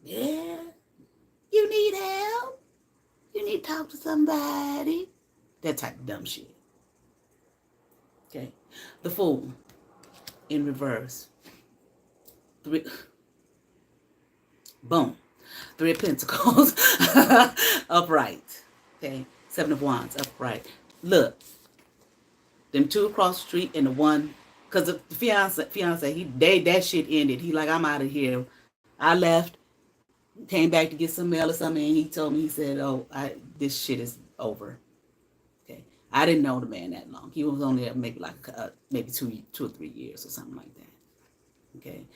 Yeah. You need help? You need to talk to somebody. That type of dumb shit. Okay. The Fool in reverse. Boom. 3 of Pentacles. Upright. Okay. 7 of Wands. Upright. Look. Them 2 across the street and the one. Because the fiance, that shit ended. He like, I'm out of here. I left. Came back to get some mail or something. And he told me, he said, oh, this shit is over. Okay. I didn't know the man that long. He was only there maybe like, maybe 2 or 3 years or something like that. Okay.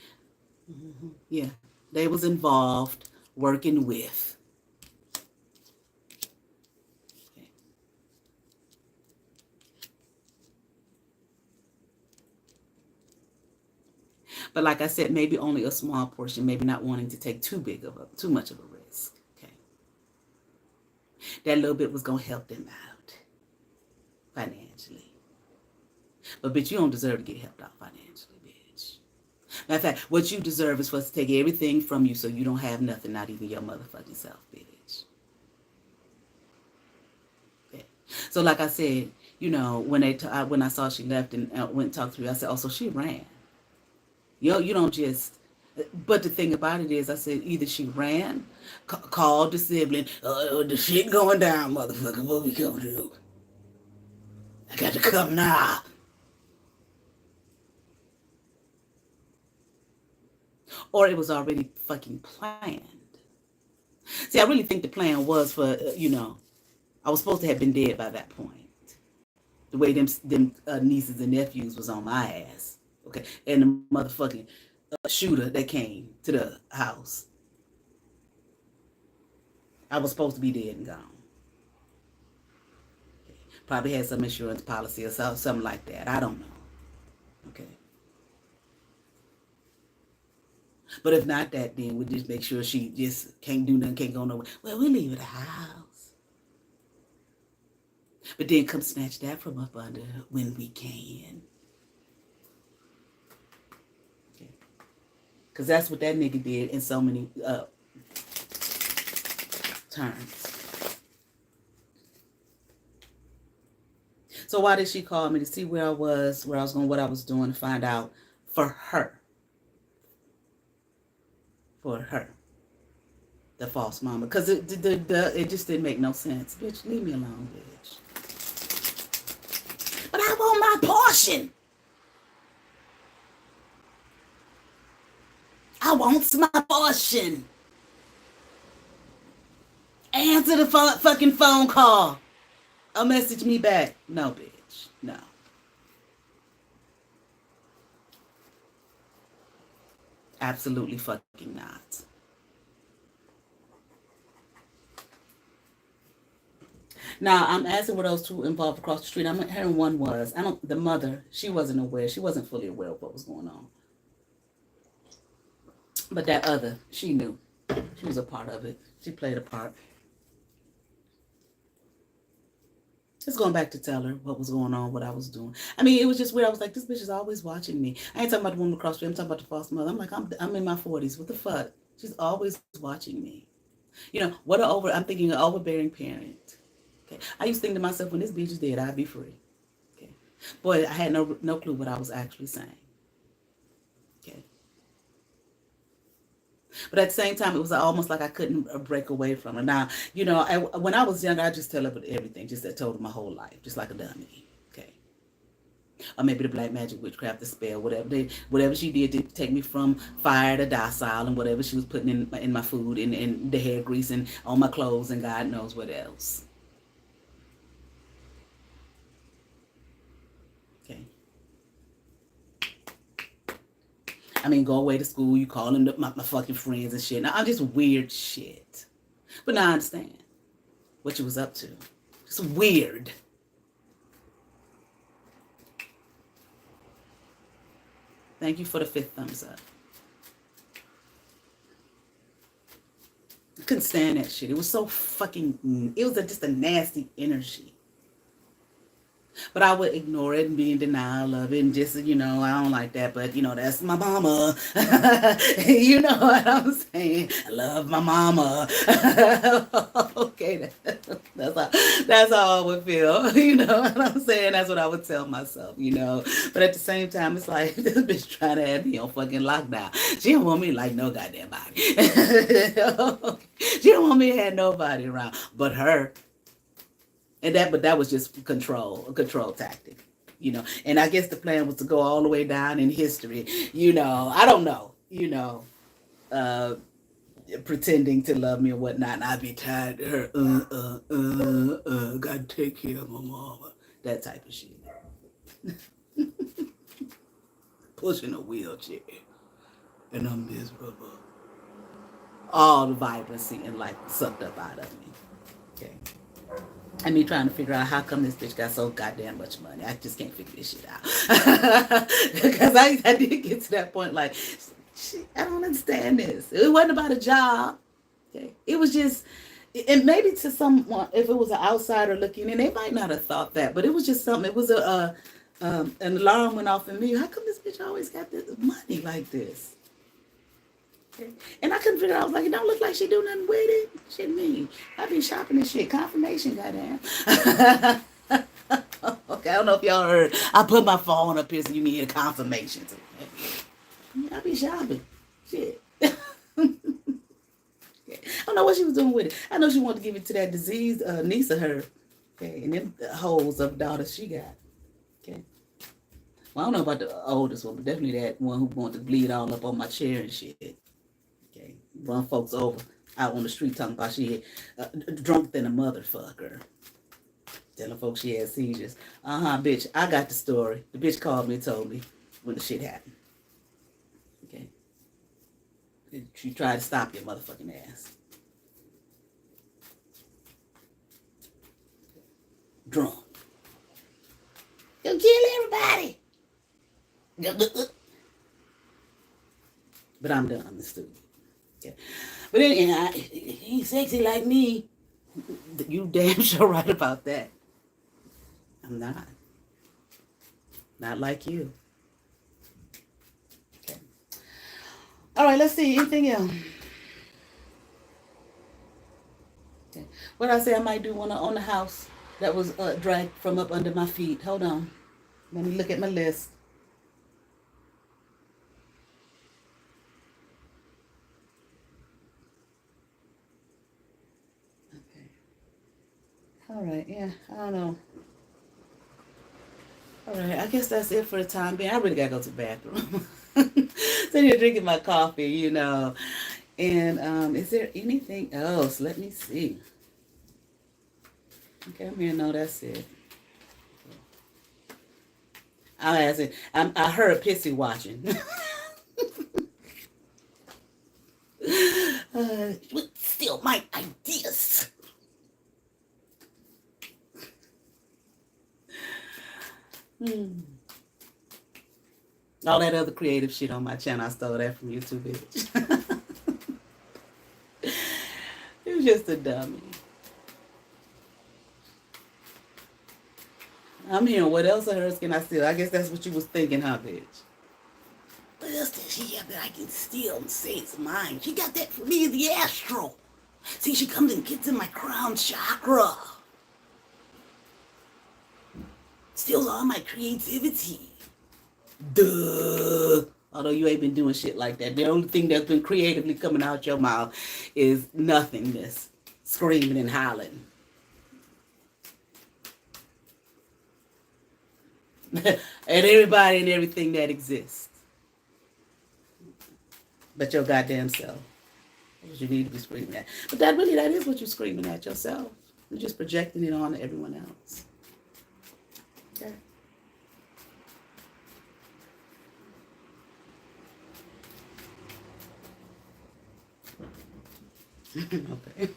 Mm-hmm. Yeah. They was involved working with. Okay. But like I said, maybe only a small portion, maybe not wanting to take too much of a risk. Okay. That little bit was going to help them out financially. But bitch, you don't deserve to get helped out financially, bitch. Matter of fact, what you deserve is for us to take everything from you so you don't have nothing, not even your motherfucking self, bitch. Okay. So like I said, you know, when I saw she left and went and talked to me, I said, oh, so she ran. You don't just, but the thing about it is, I said, either she ran, called the sibling, the shit going down, motherfucker, what we gonna do? I got to come now. Or it was already fucking planned. See, I really think the plan was for, you know, I was supposed to have been dead by that point. The way them nieces and nephews was on my ass. Okay. And the motherfucking shooter that came to the house. I was supposed to be dead and gone. Okay. Probably had some insurance policy or something like that. I don't know. Okay. But if not that, then we just make sure she just can't do nothing, can't go nowhere. Well, we leave her the house. But then come snatch that from up under when we can. Okay. Because that's what that nigga did in so many terms. So why did she call me? To see where I was going, what I was doing, to find out for her. For her. The false mama. Because it just didn't make no sense. Bitch, leave me alone, bitch. But I want my portion. I want my portion. Answer the fucking phone call. Or message me back. No, bitch. No. Absolutely fucking not. Now, I'm asking were those 2 involved across the street. I'm hearing one was. The mother, she wasn't aware. She wasn't fully aware of what was going on. But that other, she knew. She was a part of it. She played a part. Just going back to tell her what was going on, what I was doing. I mean, it was just weird. I was like, this bitch is always watching me. I ain't talking about the woman across the street. I'm talking about the false mother. I'm like, I'm in my 40s. What the fuck? She's always watching me. You know, I'm thinking an overbearing parent. Okay. I used to think to myself, when this bitch is dead, I'd be free. Okay. Boy, I had no clue what I was actually saying. Okay. But at the same time, it was almost like I couldn't break away from her. Now, you know, when I was younger, I just tell her everything. Just told her my whole life, just like a dummy. Okay. Or maybe the black magic, witchcraft, the spell, whatever she did to take me from fire to docile, and whatever she was putting in my food and the hair grease and on my clothes and God knows what else. Okay. I mean, go away to school. You calling my fucking friends and shit. Now, I'm just weird shit. But now I understand what you was up to. It's weird. Thank you for the 5th thumbs up. I couldn't stand that shit. It was so fucking, it was just a nasty energy. But I would ignore it and be in denial of it and just, I don't like that, but, that's my mama. You know what I'm saying? I love my mama. Okay, that's how I would feel. You know what I'm saying? That's what I would tell myself, But at the same time, it's like, this bitch trying to have me on fucking lockdown. She don't want me to like no goddamn body. She don't want me to have nobody around but her. But that was just a control tactic, And I guess the plan was to go all the way down in history, I don't know, pretending to love me or whatnot. And I'd be tired of her, gotta take care of my mama, that type of shit. Pushing a wheelchair, and I'm miserable. All the vibrancy and life sucked up out of me. Okay. And me trying to figure out how come this bitch got so goddamn much money. I just can't figure this shit out. Because I did get to that point like, shit, I don't understand this. It wasn't about a job. Okay. It was just, and maybe to someone, if it was an outsider looking in, they might not have thought that, but it was just something. It was an alarm went off in me. How come this bitch always got this money like this? And I couldn't figure out. I was like, it don't look like she do nothing with it. Shit mean. I be shopping and shit. Confirmation, goddamn. Okay, I don't know if y'all heard. I put my phone up here so you can hear the confirmations. Okay? I be shopping. Shit. I don't know what she was doing with it. I know she wanted to give it to that diseased niece of her. Okay, and them hoes of daughters she got. Okay. Well, I don't know about the oldest one, but definitely that one who wanted to bleed all up on my chair and shit. Run folks over out on the street talking about she had drunk than a motherfucker. Telling folks she had seizures. Bitch, I got the story. The bitch called me and told me when the shit happened. Okay. She tried to stop your motherfucking ass. Drunk. You'll kill everybody. But I'm done. I'm stupid. Yeah. But then, he ain't sexy like me. You damn sure right about that. I'm not. Not like you. Okay. All right, let's see. Anything else? Okay. What I say I might do one on the house that was dragged from up under my feet. Hold on. Let me look at my list. All right, yeah, I don't know. All right, I guess that's it for the time being. I really gotta go to the bathroom. So you're drinking my coffee, And is there anything else? Let me see. Okay, I'm here. No, that's it. I'll ask it. I heard Pissy watching. Steal my ideas. All that other creative shit on my channel, I stole that from YouTube, bitch. It was just a dummy. I'm hearing what else of hers can I steal? I guess that's what you was thinking, huh, bitch? What else does she have that I can steal and say it's mine? She got that from me in the astral. See, she comes and gets in my crown chakra. Steals all my creativity. Duh. Although you ain't been doing shit like that. The only thing that's been creatively coming out your mouth is nothingness. Screaming and hollering. And everybody and everything that exists. But your goddamn self. That's what you need to be screaming at. But that is what you're screaming at yourself. You're just projecting it on to everyone else. Okay. Okay.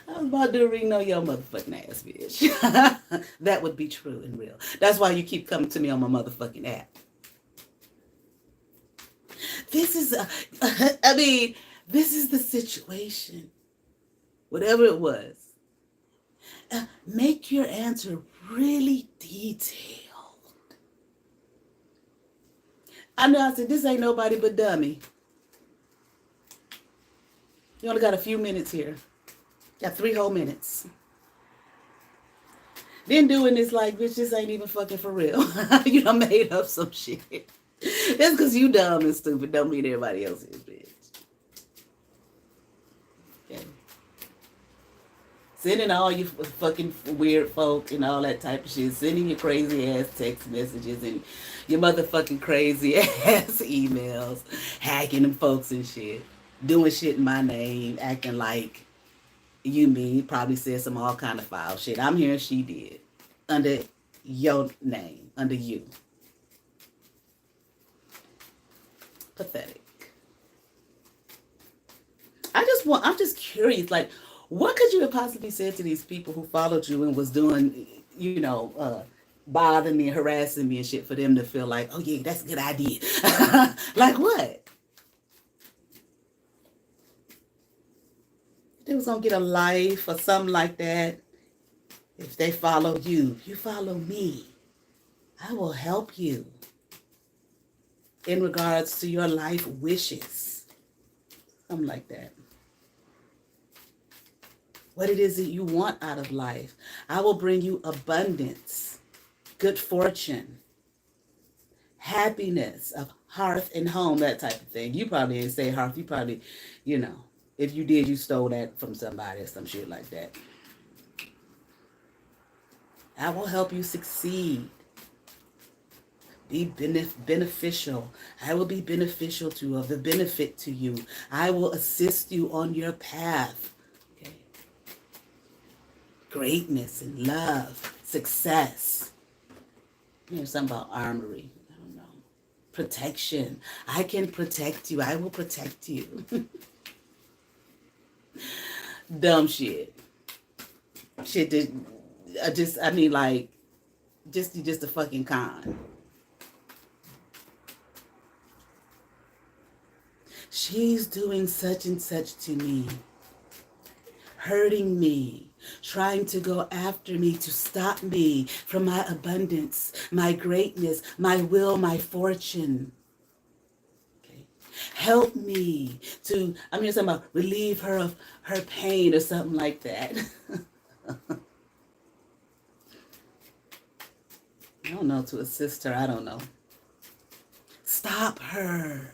I was about to ring on your motherfucking ass, bitch. That would be true and real. That's why you keep coming to me on my motherfucking app. This is, I mean, this is the situation. Whatever it was. Make your answer really detailed. I know I said, this ain't nobody but dummy. You only got a few minutes here. Got 3 whole minutes. Then doing this like, bitch, this ain't even fucking for real. You done made up some shit. That's because you dumb and stupid. Don't mean everybody else is, bitch. Okay. Sending all you fucking weird folk and all that type of shit. Sending your crazy ass text messages and your motherfucking crazy ass emails. Hacking them folks and shit. Doing shit in my name. Acting like you mean. Probably said some all kind of foul shit. I'm hearing she did. Under your name. Under you. Pathetic. I'm just curious, like, what could you have possibly said to these people who followed you and was doing, bothering me, harassing me and shit for them to feel like, oh yeah, that's a good idea. Like what? They was gonna get a life or something like that. If they follow you, you follow me. I will help you in regards to your life wishes. Something like that. What it is that you want out of life. I will bring you abundance, good fortune, happiness of hearth and home, that type of thing. You probably didn't say hearth. You probably, if you did, you stole that from somebody or some shit like that. I will help you succeed. Be beneficial. I will be beneficial to you, of the benefit to you. I will assist you on your path. Okay. Greatness and love, success. Something about armory. I don't know. Protection. I can protect you. I will protect you. Dumb shit. Shit that just a fucking con. She's doing such and such to me, hurting me, trying to go after me to stop me from my abundance, my greatness, my will, my fortune. Okay. Help me to, talking about relieve her of her pain or something like that. I don't know, to assist her, I don't know. Stop her.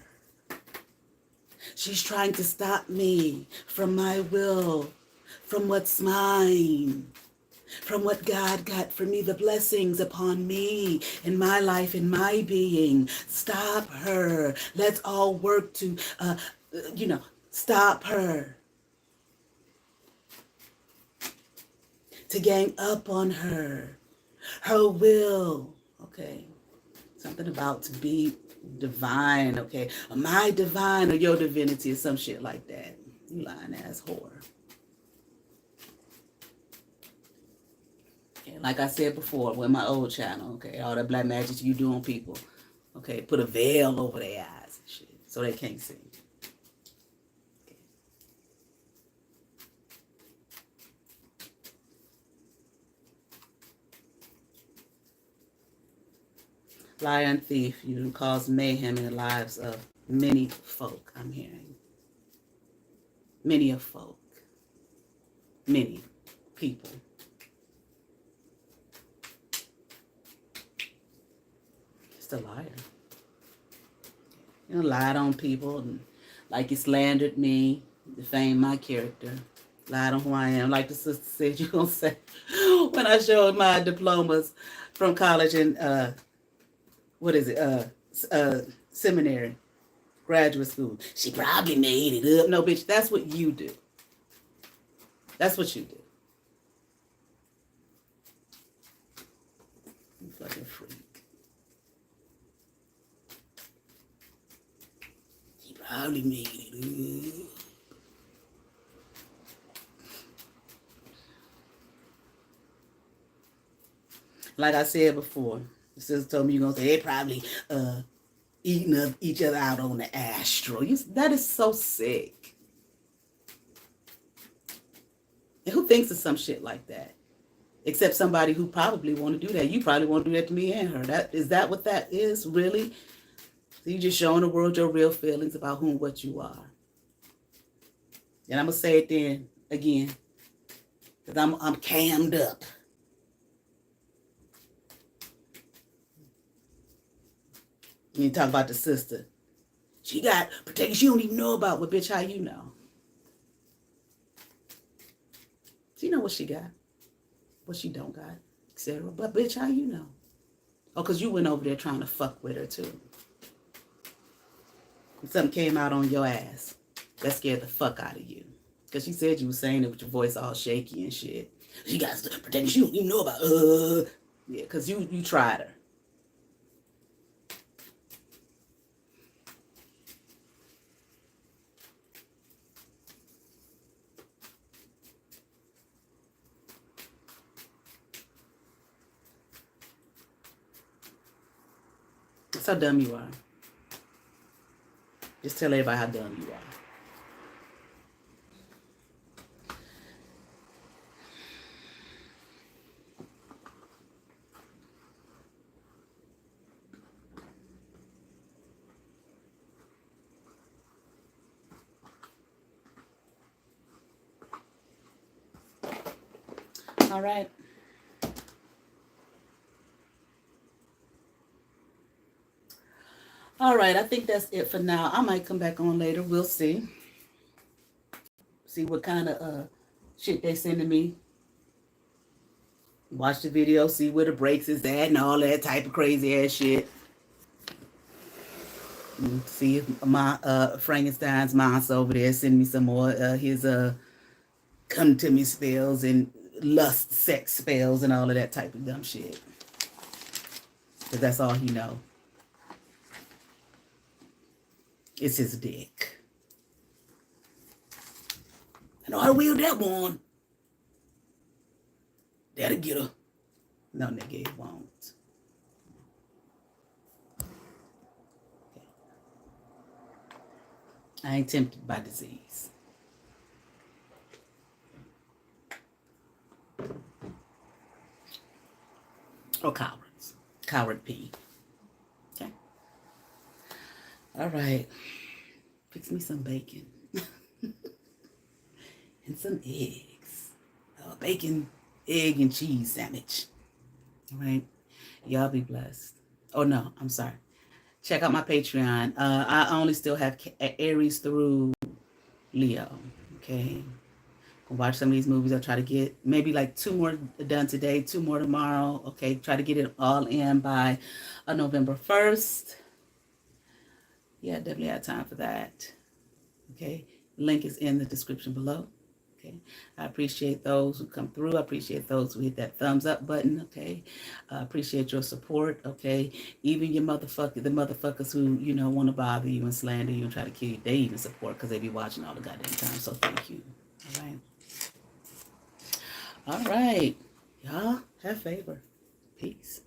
She's trying to stop me from my will, from what's mine, from what God got for me, the blessings upon me in my life, in my being. Stop her. Let's all work to, stop her. To gang up on her. Her will. Okay. Something about to be divine, okay? My divine or your divinity or some shit like that. You lying ass whore. Okay, like I said before, with my old channel, okay, all that black magic you do on people, okay, put a veil over their eyes and shit so they can't see. Okay. Liar and thief, you cause mayhem in the lives of many folk, I'm hearing. Many of folk. Many people. Just a liar. Lied on people, and like you slandered me, defamed my character, lied on who I am. Like the sister said, you gonna say, when I showed my diplomas from college and seminary, graduate school. She probably made it up. No, bitch, that's what you do. That's what you do. You fucking freak. She probably made it. Like I said before, the sister told me you're going to say they probably eating up each other out on the astral. That is so sick. And who thinks of some shit like that? Except somebody who probably want to do that. You probably want to do that to me and her. Is that what that is, really? So you just showing the world your real feelings about who and what you are. And I'm going to say it then again. Because I'm cammed up. You talk about the sister. She got protection she don't even know about. Well, bitch, how you know? She know what she got. What she don't got, etc. But bitch, how you know? Oh, because you went over there trying to fuck with her too. And something came out on your ass that scared the fuck out of you. Because she said you was saying it with your voice all shaky and shit. She got protection she don't even know about. Yeah, because you tried her. That's how dumb you are. Just tell everybody how dumb you are. All right. All right, I think that's it for now. I might come back on later. We'll see. See what kind of shit they sending me. Watch the video, see where the breaks is at and all that type of crazy ass shit. And see if my Frankenstein's monster over there send me some more his come to me spells and lust sex spells and all of that type of dumb shit. Because that's all he know. It's his dick. I know how to wield that one. That'll get her. No, nigga, it won't. Okay. I ain't tempted by disease. Or cowards. Coward P. Okay. All right. Fix me some bacon. And some eggs. Bacon, egg, and cheese sandwich. All right. Y'all be blessed. Oh, no. I'm sorry. Check out my Patreon. I only still have Aries through Leo. Okay. Watch some of these movies. I'll try to get maybe like 2 more done today, 2 more tomorrow. Okay. Try to get it all in by November 1st. Yeah, definitely have time for that. Okay. Link is in the description below. Okay. I appreciate those who come through. I appreciate those who hit that thumbs up button. Okay. I appreciate your support. Okay. Even the motherfuckers who, want to bother you and slander you and try to kill you, they even support because they be watching all the goddamn time. So thank you. All right. All right. Y'all have favor. Peace.